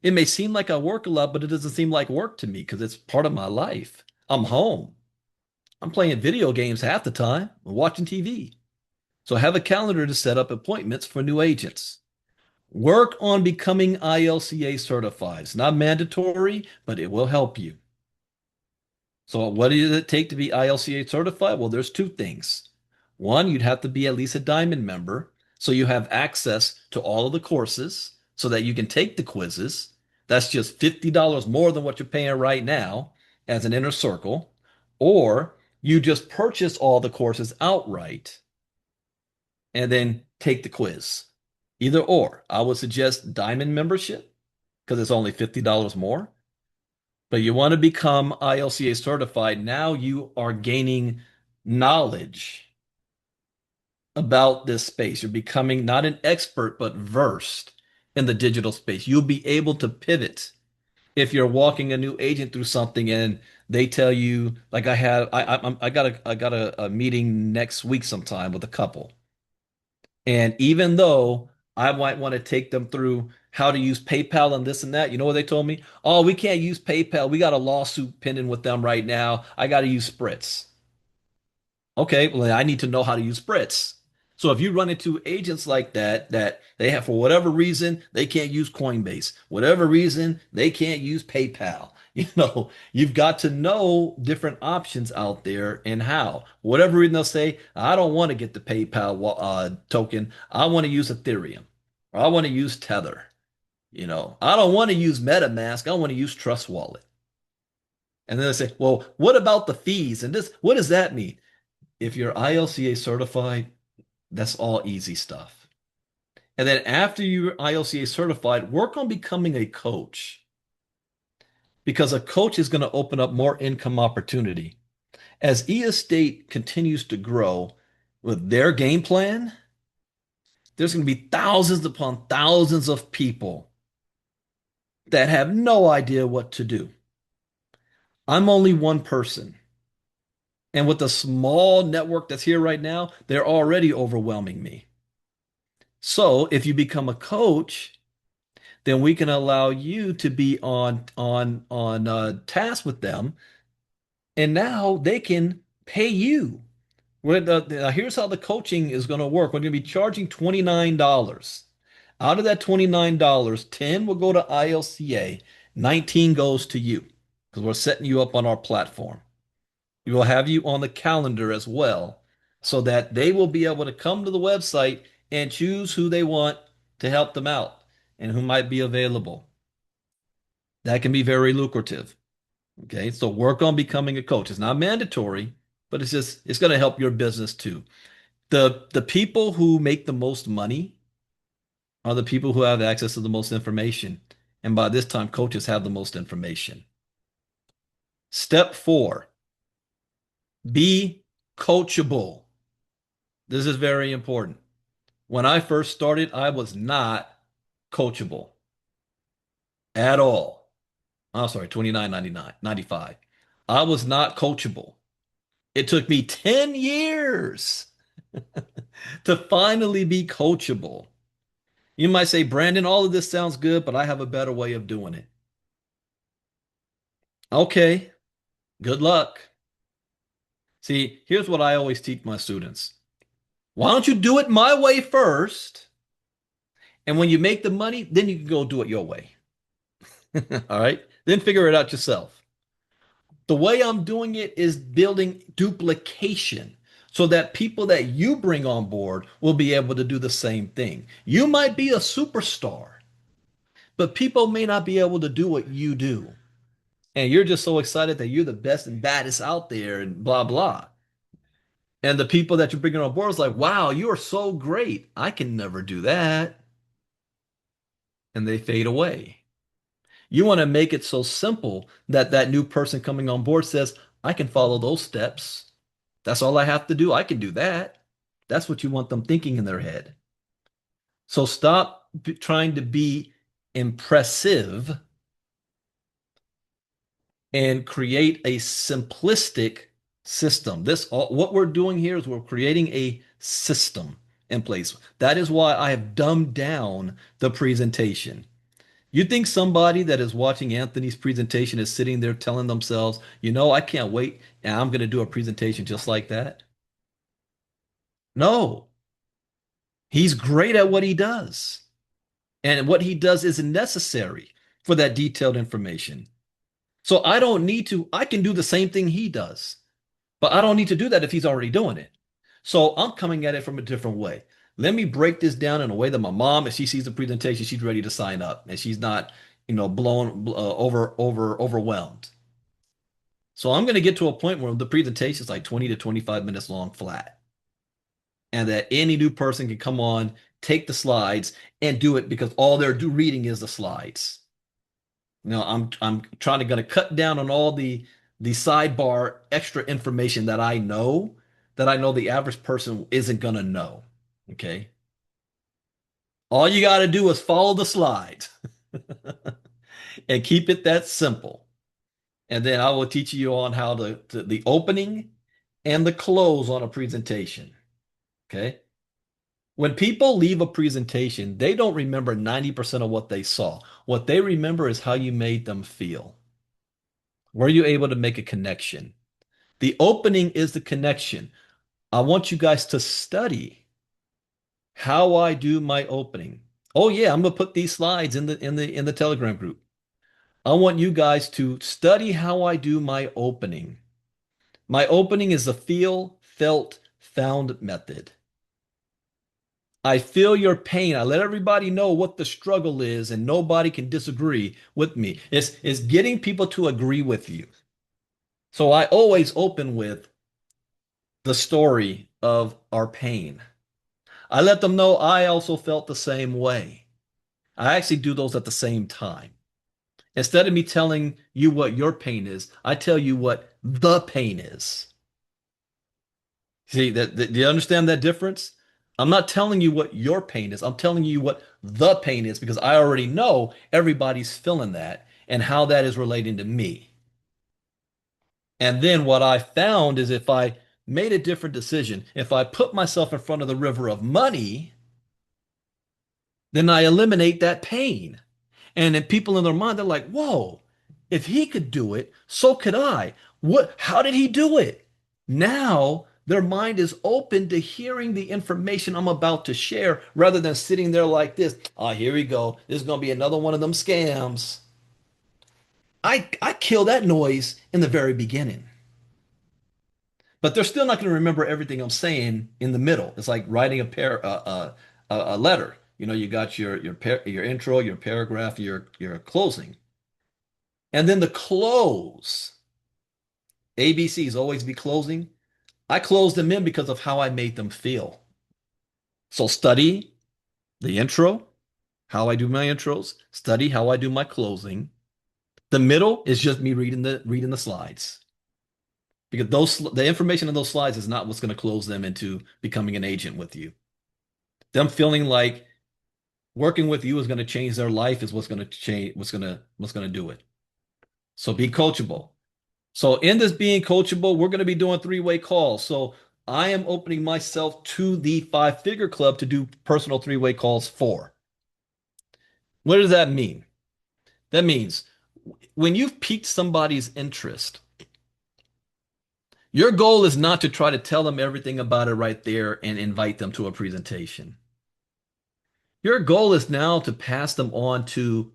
it may seem like I work a lot, but it doesn't seem like work to me because it's part of my life. I'm home. I'm playing video games half the time, I'm watching TV. So I have a calendar to set up appointments for new agents. Work on becoming ILCA certified. It's not mandatory, but it will help you. So what does it take to be ILCA certified? Well, there's two things. One, you'd have to be at least a diamond member, so you have access to all of the courses so that you can take the quizzes. That's just $50 more than what you're paying right now as an inner circle. Or you just purchase all the courses outright and then take the quiz. Either or. I would suggest diamond membership because it's only $50 more. But you want to become ILCA certified. Now you are gaining knowledge about this space. You're becoming not an expert, but versed in the digital space. You'll be able to pivot if you're walking a new agent through something and they tell you, like I had, I got a meeting next week sometime with a couple. And even though I might want to take them through how to use PayPal and this and that, you know what they told me? Oh, we can't use PayPal. We got a lawsuit pending with them right now. I got to use Spritz. Okay, well, I need to know how to use Spritz. So if you run into agents like that, that they have, for whatever reason, they can't use Coinbase, whatever reason, they can't use PayPal. You've got to know different options out there and how. Whatever reason they'll say, I don't want to get the PayPal token. I want to use Ethereum or I want to use Tether. I don't want to use MetaMask. I want to use Trust Wallet. And then they say, well, what about the fees? And this, what does that mean? If you're ILCA certified, that's all easy stuff. And then after you're ILCA certified, work on becoming a coach because a coach is going to open up more income opportunity. As eEstate continues to grow with their game plan, there's going to be thousands upon thousands of people that have no idea what to do. I'm only one person. And with the small network that's here right now, they're already overwhelming me. So if you become a coach, then we can allow you to be on task with them, and now they can pay you. Here's how the coaching is going to work. We're going to be charging $29. Out of that $29, 10 will go to ILCA, 19 goes to you because we're setting you up on our platform. We will have you on the calendar as well so that they will be able to come to the website and choose who they want to help them out and who might be available. That can be very lucrative. Okay, so work on becoming a coach. It's not mandatory, but it's going to help your business too. The people who make the most money are the people who have access to the most information. And by this time, coaches have the most information. Step four, be coachable. This is very important. When I first started, I was not coachable at all. I'm sorry, 29.99, 95. I was not coachable. It took me 10 years to finally be coachable. You might say, Brandon, all of this sounds good, but I have a better way of doing it. Okay, good luck. See, here's what I always teach my students. Why don't you do it my way first? And when you make the money, then you can go do it your way. All right? Then figure it out yourself. The way I'm doing it is building duplication so that people that you bring on board will be able to do the same thing. You might be a superstar, but people may not be able to do what you do. And you're just so excited that you're the best and baddest out there and blah, blah. And the people that you're bringing on board is like, wow, you are so great. I can never do that. And they fade away. You want to make it so simple that that new person coming on board says, I can follow those steps. That's all I have to do. I can do that. That's what you want them thinking in their head. So stop trying to be impressive and create a simplistic system. What we're doing here is we're creating a system in place. That is why I have dumbed down the presentation. You think somebody that is watching Anthony's presentation is sitting there telling themselves, I can't wait and I'm going to do a presentation just like that? No, he's great at what he does. And what he does is necessary for that detailed information. So I don't need to, I can do the same thing he does, but I don't need to do that if he's already doing it. So I'm coming at it from a different way. Let me break this down in a way that my mom, if she sees the presentation, she's ready to sign up and she's not, blown overwhelmed. So I'm going to get to a point where the presentation is like 20 to 25 minutes long flat. And that any new person can come on, take the slides and do it because all they're reading is the slides. I'm trying to gonna cut down on all the sidebar extra information that I know the average person isn't gonna know. Okay. All you got to do is follow the slides and keep it that simple. And then I will teach you on how the opening and the close on a presentation. Okay. When people leave a presentation, they don't remember 90% of what they saw. What they remember is how you made them feel. Were you able to make a connection? The opening is the connection. I want you guys to study how I do my opening. Oh yeah, I'm gonna put these slides in the Telegram group. I want you guys to study how I do my opening. My opening is the feel, felt, found method. I feel your pain. I let everybody know what the struggle is, and nobody can disagree with me. It's getting people to agree with you. So I always open with the story of our pain. I let them know I also felt the same way. I actually do those at the same time. Instead of me telling you what your pain is, I tell you what the pain is. See do you understand that difference? I'm not telling you what your pain is. I'm telling you what the pain is because I already know everybody's feeling that and how that is relating to me. And then what I found is if I made a different decision, if I put myself in front of the river of money, then I eliminate that pain. And then people in their mind, they're like, whoa, if he could do it, so could I. How did he do it? Now their mind is open to hearing the information I'm about to share rather than sitting there like this. Oh, here we go. This is going to be another one of them scams. I kill that noise in the very beginning. But they're still not going to remember everything I'm saying in the middle. It's like writing a letter. You got your intro, your paragraph, your closing, and then the close. ABCs always be closing. I close them in because of how I made them feel. So study the intro, how I do my intros, study how I do my closing. The middle is just me reading the slides. Because the information in those slides is not what's going to close them into becoming an agent with you. Them feeling like working with you is going to change their life is what's going to change what's going to do it. So be coachable. So in this being coachable, we're going to be doing three-way calls. So I am opening myself to the five-figure club to do personal three-way calls for. What does that mean? That means when you've piqued somebody's interest, your goal is not to try to tell them everything about it right there and invite them to a presentation. Your goal is now to pass them on to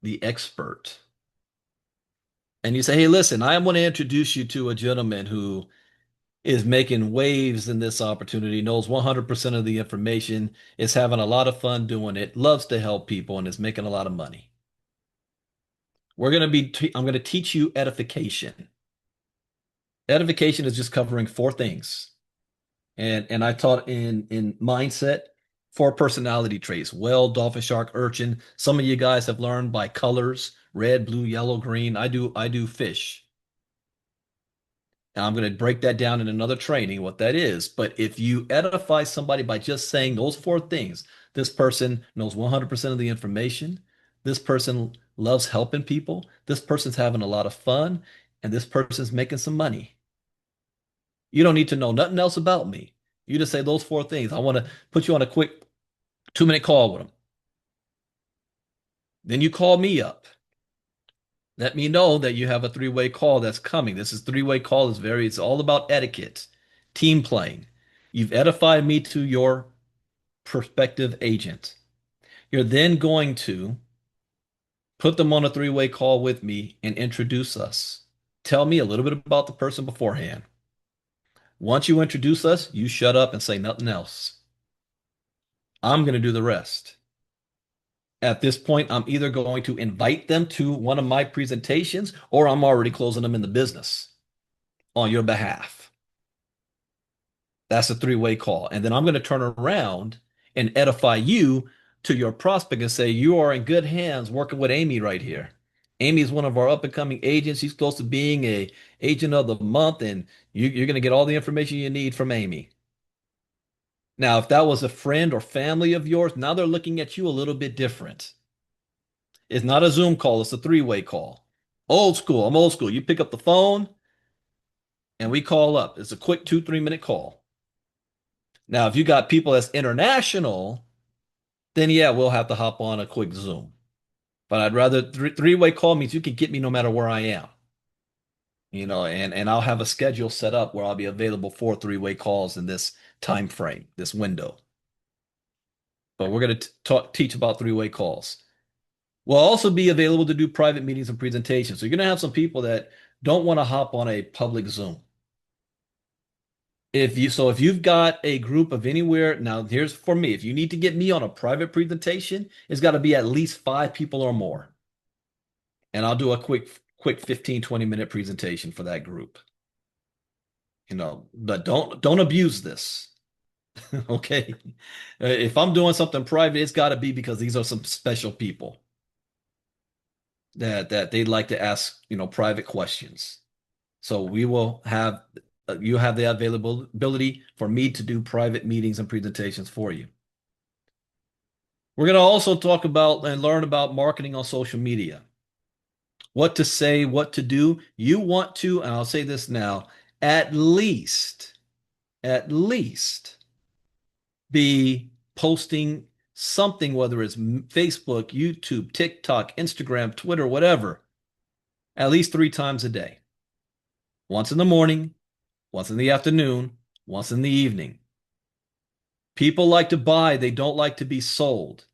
the expert. And you say, hey, listen, I want to introduce you to a gentleman who is making waves in this opportunity, knows 100% of the information, is having a lot of fun doing it, loves to help people, and is making a lot of money. I'm going to teach you edification. Edification is just covering four things. And I taught in mindset, four personality traits: whale, dolphin, shark, urchin. Some of you guys have learned by colors: red, blue, yellow, green. I do fish. And I'm going to break that down in another training, what that is. But if you edify somebody by just saying those four things, this person knows 100% of the information, this person loves helping people, this person's having a lot of fun, and this person's making some money. You don't need to know nothing else about me. You just say those four things. I want to put you on a quick 2-minute call with them. Then you call me up. Let me know that you have a three-way call that's coming. This is three-way call is it's all about etiquette, team playing. You've edified me to your prospective agent. You're then going to put them on a three-way call with me and introduce us. Tell me a little bit about the person beforehand. Once you introduce us, you shut up and say nothing else. I'm going to do the rest. At this point, I'm either going to invite them to one of my presentations or I'm already closing them in the business on your behalf. That's a three-way call. And then I'm going to turn around and edify you to your prospect and say, you are in good hands working with Amy right here. Amy is one of our up-and-coming agents. She's close to being a agent of the month, and you're going to get all the information you need from Amy. Now, if that was a friend or family of yours, now they're looking at you a little bit different. It's not a Zoom call, it's a three-way call. Old school, I'm old school. You pick up the phone and we call up. It's a quick 2-3 minute call. Now, if you got people that's international, then yeah, we'll have to hop on a quick Zoom. But I'd rather three-way call means you can get me no matter where I am. And I'll have a schedule set up where I'll be available for three-way calls in this time frame, this window. But we're going to teach about three-way calls. We'll also be available to do private meetings and presentations. So you're going to have some people that don't want to hop on a public Zoom. If you've got a group of anywhere, now here's for me, if you need to get me on a private presentation, it's got to be at least 5 people or more. And I'll do a quick 15, 20-minute presentation for that group. But don't abuse this. Okay. If I'm doing something private, it's got to be because these are some special people that they'd like to ask, private questions. So we will have you have the availability for me to do private meetings and presentations for you. We're going to also talk about and learn about marketing on social media. What to say, what to do. You want to, and I'll say this now, at least be posting something, whether it's Facebook, YouTube, TikTok, Instagram, Twitter, whatever, at least 3 times a day. Once in the morning, once in the afternoon, once in the evening. People like to buy, they don't like to be sold.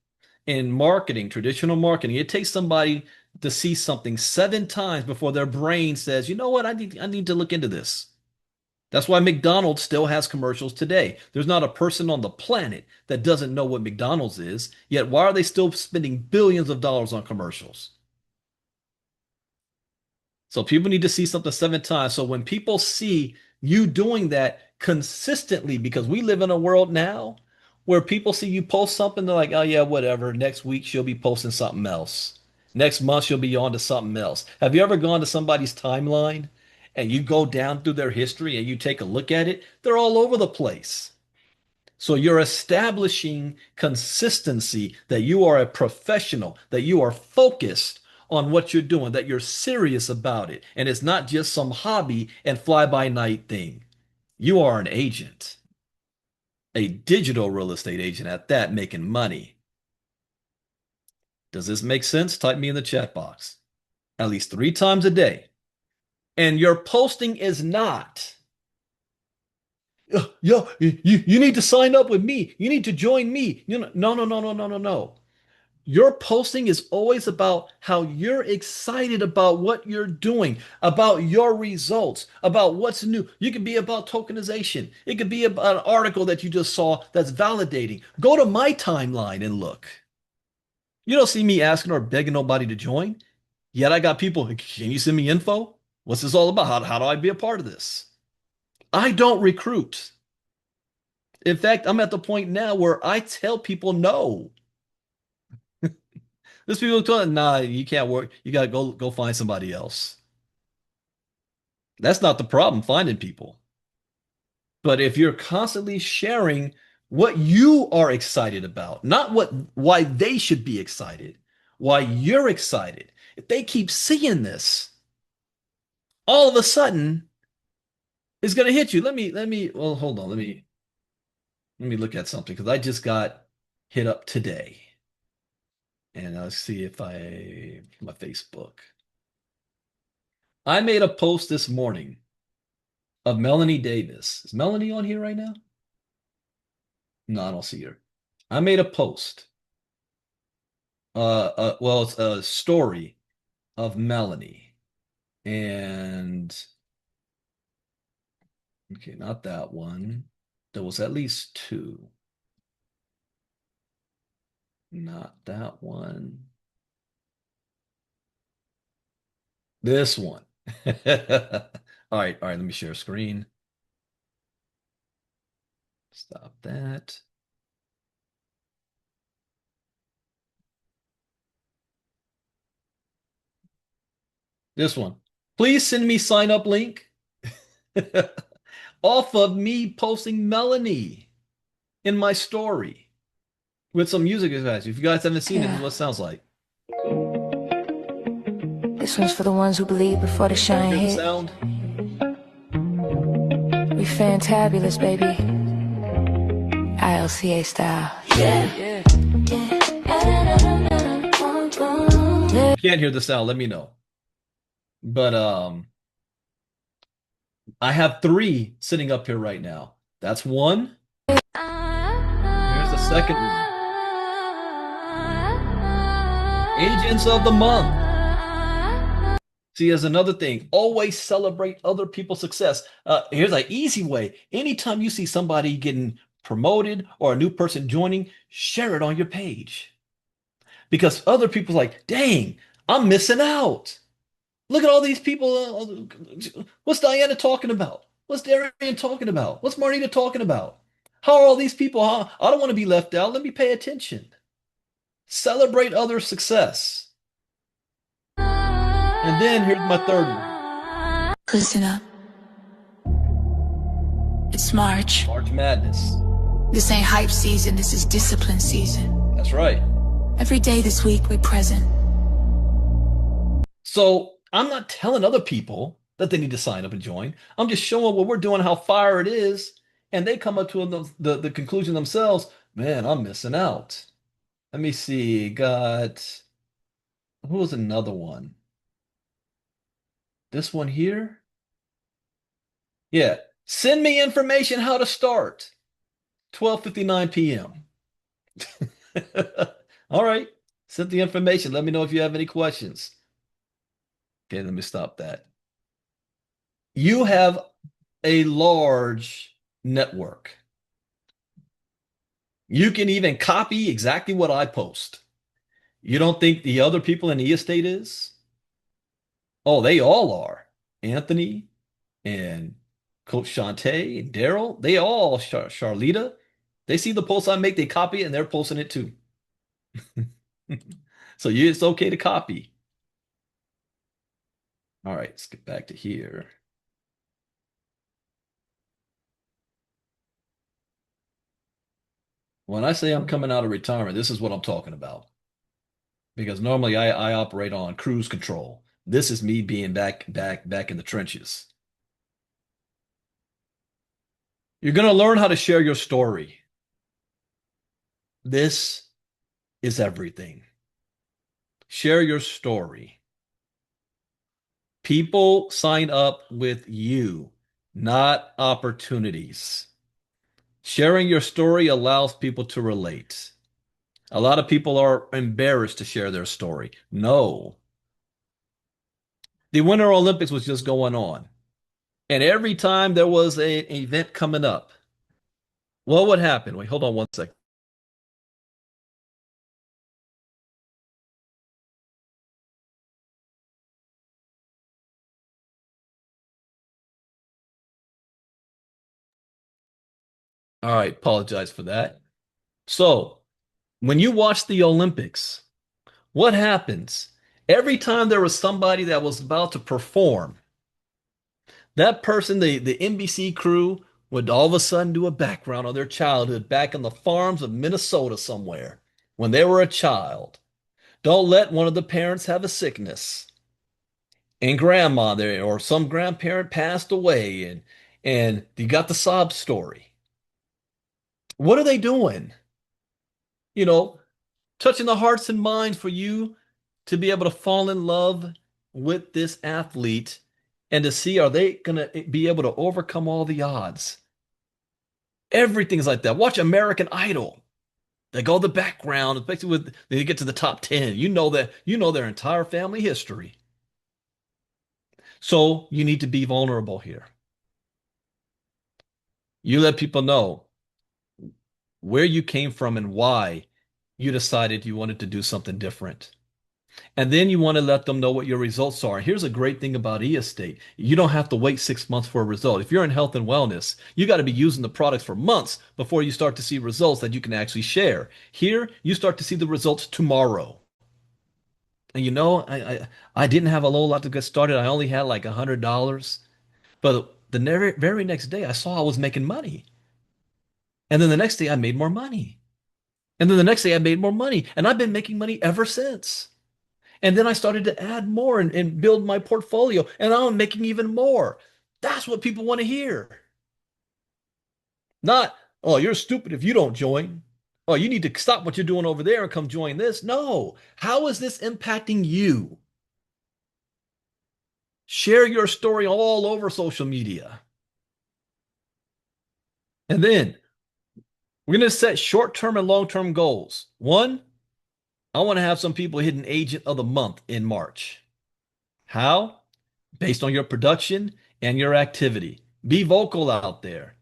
In marketing, traditional marketing, it takes somebody to see something 7 times before their brain says, you know what, I need to look into this. That's why McDonald's still has commercials today. There's not a person on the planet that doesn't know what McDonald's is, yet why are they still spending billions of dollars on commercials? So people need to see something 7 times. So when people see you doing that consistently, because we live in a world now where people see you post something, they're like, oh yeah, whatever. Next week she'll be posting something else. Next month she'll be on to something else. Have you ever gone to somebody's timeline and you go down through their history and you take a look at it? They're all over the place. So you're establishing consistency that you are a professional, that you are focused on what you're doing, that you're serious about it, and it's not just some hobby and fly by night thing. You are an agent, a digital real estate agent at that, making money. Does this make sense? Type me in the chat box at least 3 times a day. And your posting is not, yo, you need to sign up with me. You need to join me. You know, no, no, no, no, no, no, no. Your posting is always about how you're excited about what you're doing, about your results, about what's new. You could be about tokenization. It could be about an article that you just saw that's validating. Go to my timeline and look. You don't see me asking or begging nobody to join. Yet I got people, can you send me info? What's this all about? How do I be a part of this? I don't recruit. In fact, I'm at the point now where I tell people no. There's people telling, nah, you can't work. You gotta go find somebody else. That's not the problem, finding people. But if you're constantly sharing what you are excited about, not why they should be excited, why you're excited. If they keep seeing this, all of a sudden it's gonna hit you. Well, hold on, let me look at something because I just got hit up today. And I'll see if my Facebook. I made a post this morning of Melanie Davis. Is Melanie on here right now? No, I don't see her. I made a post. Well, it's a story of Melanie. And okay, not that one. There was at least two. Not that one. This one. All right, let me share screen. Stop that. This one. Please send me sign up link off of me posting Melanie in my story with some music advice. If you guys haven't seen it, this is what it sounds like.
This one's for the ones who believe before the shine
Hear the
hit.
sound?
We fantabulous, baby. ILCA style. Yeah.
If you can't hear the sound, let me know. But I have 3 sitting up here right now. That's one. Here's the second one. Agents of the month. See, as another thing, always celebrate other people's success. Here's an easy way. Anytime you see somebody getting promoted or a new person joining, share it on your page. Because other people's like, dang, I'm missing out. Look at all these people. What's Diana talking about? What's Darian talking about? What's Marnita talking about? How are all these people? Huh? I don't want to be left out. Let me pay attention. Celebrate other success. And then here's my third one.
Listen up. It's March.
March Madness.
This ain't hype season, this is discipline season.
That's right.
Every day this week we're present.
So I'm not telling other people that they need to sign up and join. I'm just showing what we're doing, how fire it is. And they come up to the conclusion themselves, man, I'm missing out. Let me see. Who was another one? This one here? Yeah. Send me information how to start. 12:59 p.m. All right. Send the information. Let me know if you have any questions. Okay, let me stop that. You have a large network. You can even copy exactly what I post. You don't think the other people in the estate is? Oh, they all are. Anthony and Coach Shantae and Daryl, they all, Charlita, They see the post I make, they copy it, and they're posting it too. So it's okay to copy. All right, let's get back to here. When I say I'm coming out of retirement, this is what I'm talking about. Because normally I operate on cruise control. This is me being back in the trenches. You're going to learn how to share your story. This is everything. Share your story. People sign up with you, not opportunities. Sharing your story allows people to relate. A lot of people are embarrassed to share their story. No. The Winter Olympics was just going on. And every time there was an event coming up, what would happen? Wait, hold on one second. All right, apologize for that. So, when you watch the Olympics, what happens? Every time there was somebody that was about to perform, that person, the NBC crew, would all of a sudden do a background on their childhood back in the farms of Minnesota somewhere when they were a child. Don't let one of the parents have a sickness. And grandma there or some grandparent passed away and you got the sob story. What are they doing? You know, touching the hearts and minds for you to be able to fall in love with this athlete and to see are they going to be able to overcome all the odds. Everything's like that. Watch American Idol. They go the background, especially with they get to the top 10. You know their entire family history. So you need to be vulnerable here. You let people know where you came from and why you decided you wanted to do something different. And then you want to let them know what your results are. Here's a great thing about e-estate. You don't have to wait 6 months for a result. If you're in health and wellness, you got to be using the products for months before you start to see results that you can actually share. Here, you start to see the results tomorrow. And I didn't have a whole lot to get started. I only had like $100. But the very next day, I saw I was making money. And then the next day, I made more money. And then the next day, I made more money. And I've been making money ever since. And then I started to add more and build my portfolio. And now I'm making even more. That's what people want to hear. Not, oh, you're stupid if you don't join. Oh, you need to stop what you're doing over there and come join this. No. How is this impacting you? Share your story all over social media. And then we're going to set short-term and long-term goals. One, I want to have some people hit an agent of the month in March. How? Based on your production and your activity. Be vocal out there.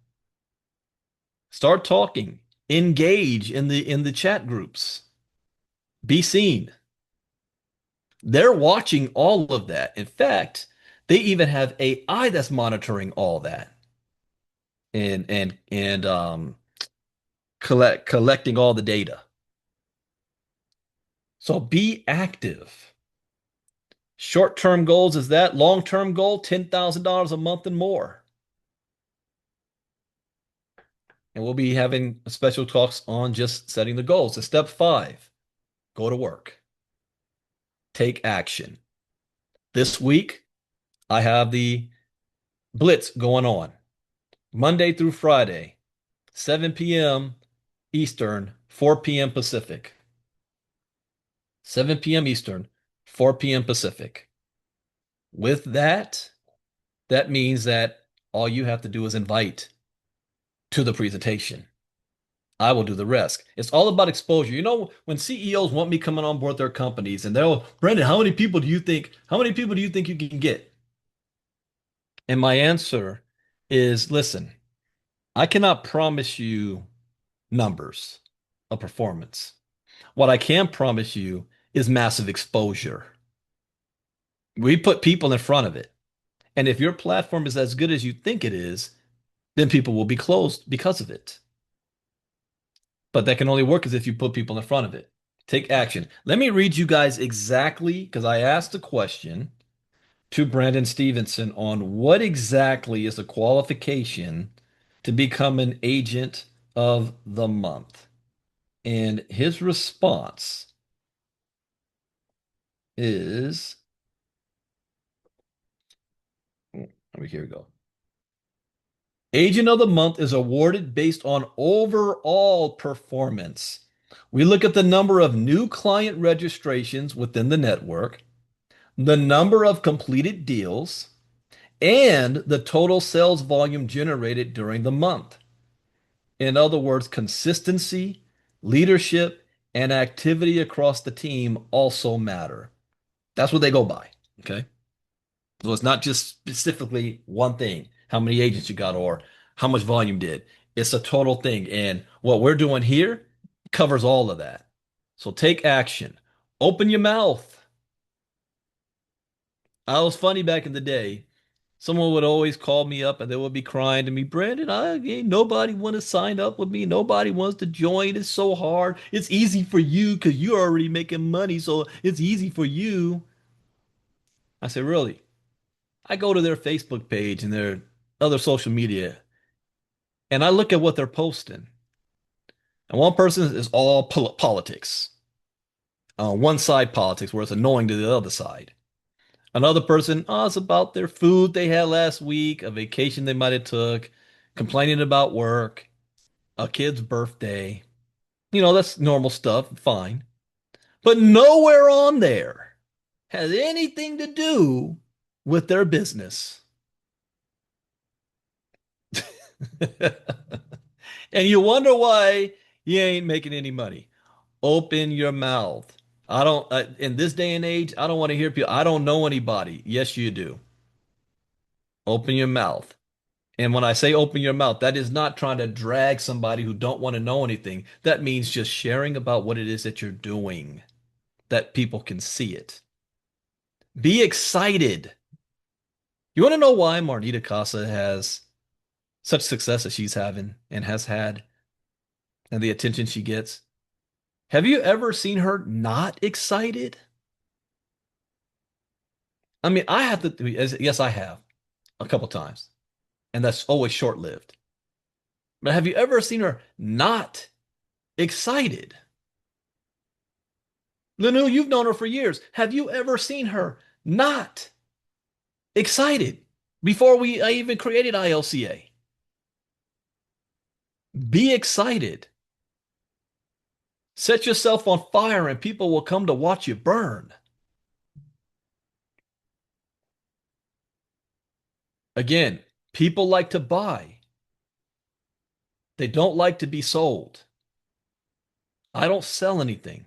Start talking. Engage in the chat groups. Be seen. They're watching all of that. In fact, they even have AI that's monitoring all that and collecting all the data. So be active. Short-term goals is that. Long-term goal, $10,000 a month and more. And we'll be having special talks on just setting the goals. So step 5, go to work. Take action. This week, I have the Blitz going on. Monday through Friday, 7 p.m. Eastern, 4 p.m. Pacific. 7 p.m. Eastern, 4 p.m. Pacific. With that, that means that all you have to do is invite to the presentation. I will do the rest. It's all about exposure. You know, when CEOs want me coming on board their companies and they'll, Brandon, how many people do you think you can get? And my answer is, listen, I cannot promise you numbers of performance. What I can promise you is massive exposure. We put people in front of it. And if your platform is as good as you think it is, then people will be closed because of it. But that can only work as if you put people in front of it. Take action. Let me read you guys exactly, because I asked a question to Brandon Stevenson on what exactly is the qualification to become an agent of the month. And his response is, here we go. Agent of the month is awarded based on overall performance. We look at the number of new client registrations within the network, the number of completed deals, and the total sales volume generated during the month. In other words, consistency, leadership, and activity across the team also matter. That's what they go by. Okay. So it's not just specifically one thing, how many agents you got or how much volume did. It's a total thing. And what we're doing here covers all of that. So take action. Open your mouth. I was funny back in the day. Someone would always call me up and they would be crying to me, Brandon, I ain't nobody want to sign up with me. Nobody wants to join. It's so hard. It's easy for you because you're already making money, so it's easy for you. I said, really? I go to their Facebook page and their other social media and I look at what they're posting. And one person is all politics. One side politics where it's annoying to the other side. Another person, oh, it's about their food they had last week, a vacation they might have took, complaining about work, a kid's birthday. That's normal stuff, fine. But nowhere on there has anything to do with their business. And you wonder why you ain't making any money. Open your mouth. I don't, in this day and age, I don't want to hear people, I don't know anybody. Yes, you do. Open your mouth. And when I say open your mouth, that is not trying to drag somebody who don't want to know anything. That means just sharing about what it is that you're doing, that people can see it. Be excited. You want to know why Marnita Casa has such success as she's having and has had and the attention she gets? Have you ever seen her not excited? I mean, I have to, yes, I have a couple times, and that's always short-lived. But have you ever seen her not excited? Lenu, you've known her for years. Have you ever seen her not excited before I even created ILCA? Be excited. Set yourself on fire and people will come to watch you burn. Again, people like to buy. They don't like to be sold. I don't sell anything.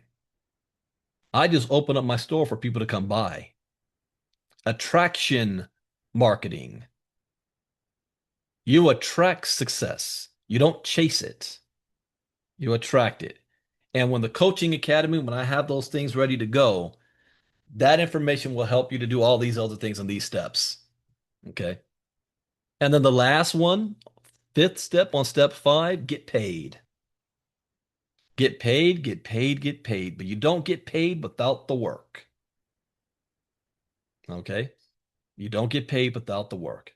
I just open up my store for people to come by. Attraction marketing. You attract success. You don't chase it. You attract it. And when the coaching academy, when I have those things ready to go, that information will help you to do all these other things on these steps. Okay. And then the last one, fifth step on step 5, get paid. Get paid, get paid, get paid. But you don't get paid without the work. Okay. You don't get paid without the work.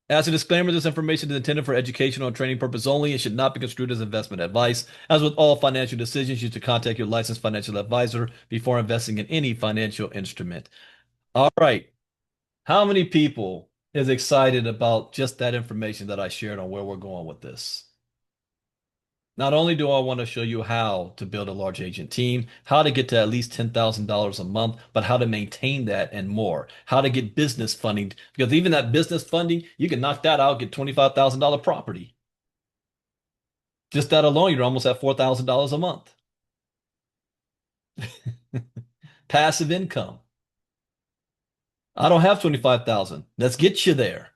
As a disclaimer, this information is intended for educational and training purpose only and should not be construed as investment advice. As with all financial decisions, you should contact your licensed financial advisor before investing in any financial instrument. All right. How many people is excited about just that information that I shared on where we're going with this? Not only do I want to show you how to build a large agent team, how to get to at least $10,000 a month, but how to maintain that and more, how to get business funding, because even that business funding, you can knock that out, get $25,000 property. Just that alone, you're almost at $4,000 a month. Passive income. I don't have 25,000. Let's get you there.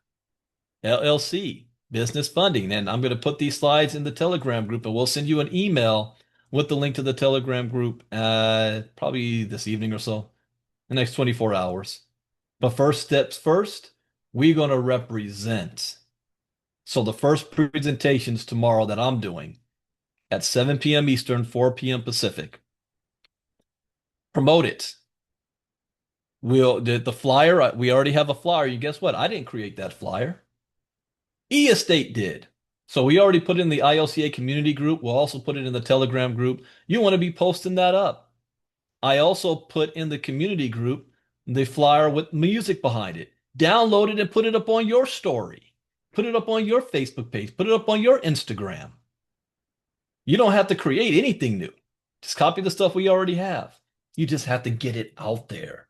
LLC, business funding. And I'm going to put these slides in the Telegram group and we'll send you an email with the link to the Telegram group probably this evening or so, the next 24 hours. But first steps first, we're going to represent. So the first presentations tomorrow that I'm doing, at 7 p.m. Eastern, 4 p.m. Pacific. Promote it. The flyer, we already have a flyer. You guess what? I didn't create that flyer. E-Estate did. So we already put it in the ILCA community group. We'll also put it in the Telegram group. You want to be posting that up. I also put in the community group the flyer with music behind it. Download it and put it up on your story. Put it up on your Facebook page. Put it up on your Instagram. You don't have to create anything new. Just copy the stuff we already have. You just have to get it out there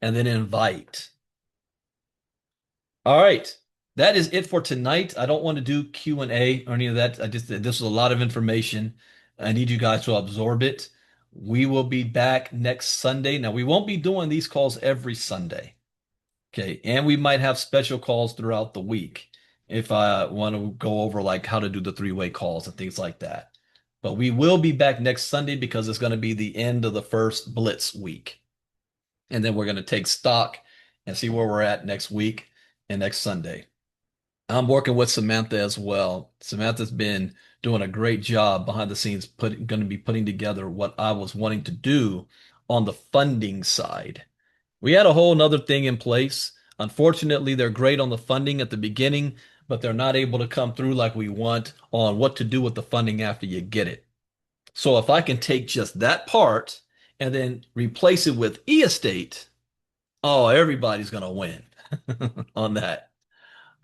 and then invite. All right. That is it for tonight. I don't want to do Q&A or any of that. This was a lot of information. I need you guys to absorb it. We will be back next Sunday. Now, we won't be doing these calls every Sunday. Okay. And we might have special calls throughout the week if I want to go over like how to do the three-way calls and things like that. But we will be back next Sunday because it's going to be the end of the first Blitz week. And then we're going to take stock and see where we're at next week and next Sunday. I'm working with Samantha as well. Samantha's been doing a great job behind the scenes, going to be putting together what I was wanting to do on the funding side. We had a whole nother thing in place. Unfortunately, they're great on the funding at the beginning, but they're not able to come through like we want on what to do with the funding after you get it. So if I can take just that part and then replace it with e-estate, oh, everybody's going to win on that.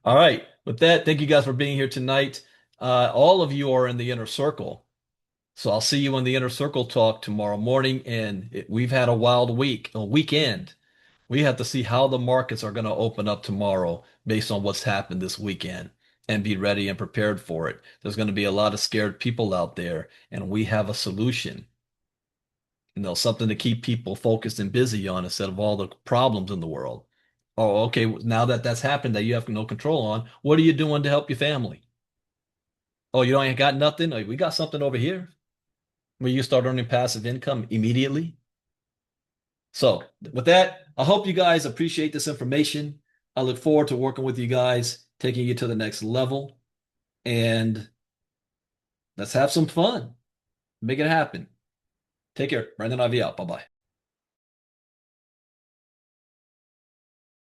All right. With that, thank you guys for being here tonight. All of you are in the inner circle. So I'll see you in the inner circle talk tomorrow morning. And we've had a wild week, a weekend. We have to see how the markets are going to open up tomorrow based on what's happened this weekend and be ready and prepared for it. There's going to be a lot of scared people out there, and we have a solution. Something to keep people focused and busy on instead of all the problems in the world. Oh, okay. Now that that's happened that you have no control on, what are you doing to help your family? Oh, you ain't got nothing? Oh, we got something over here where you start earning passive income immediately. So with that, I hope you guys appreciate this information. I look forward to working with you guys, taking you to the next level, and let's have some fun. Make it happen. Take care. Brandon Ivey out. Bye-bye.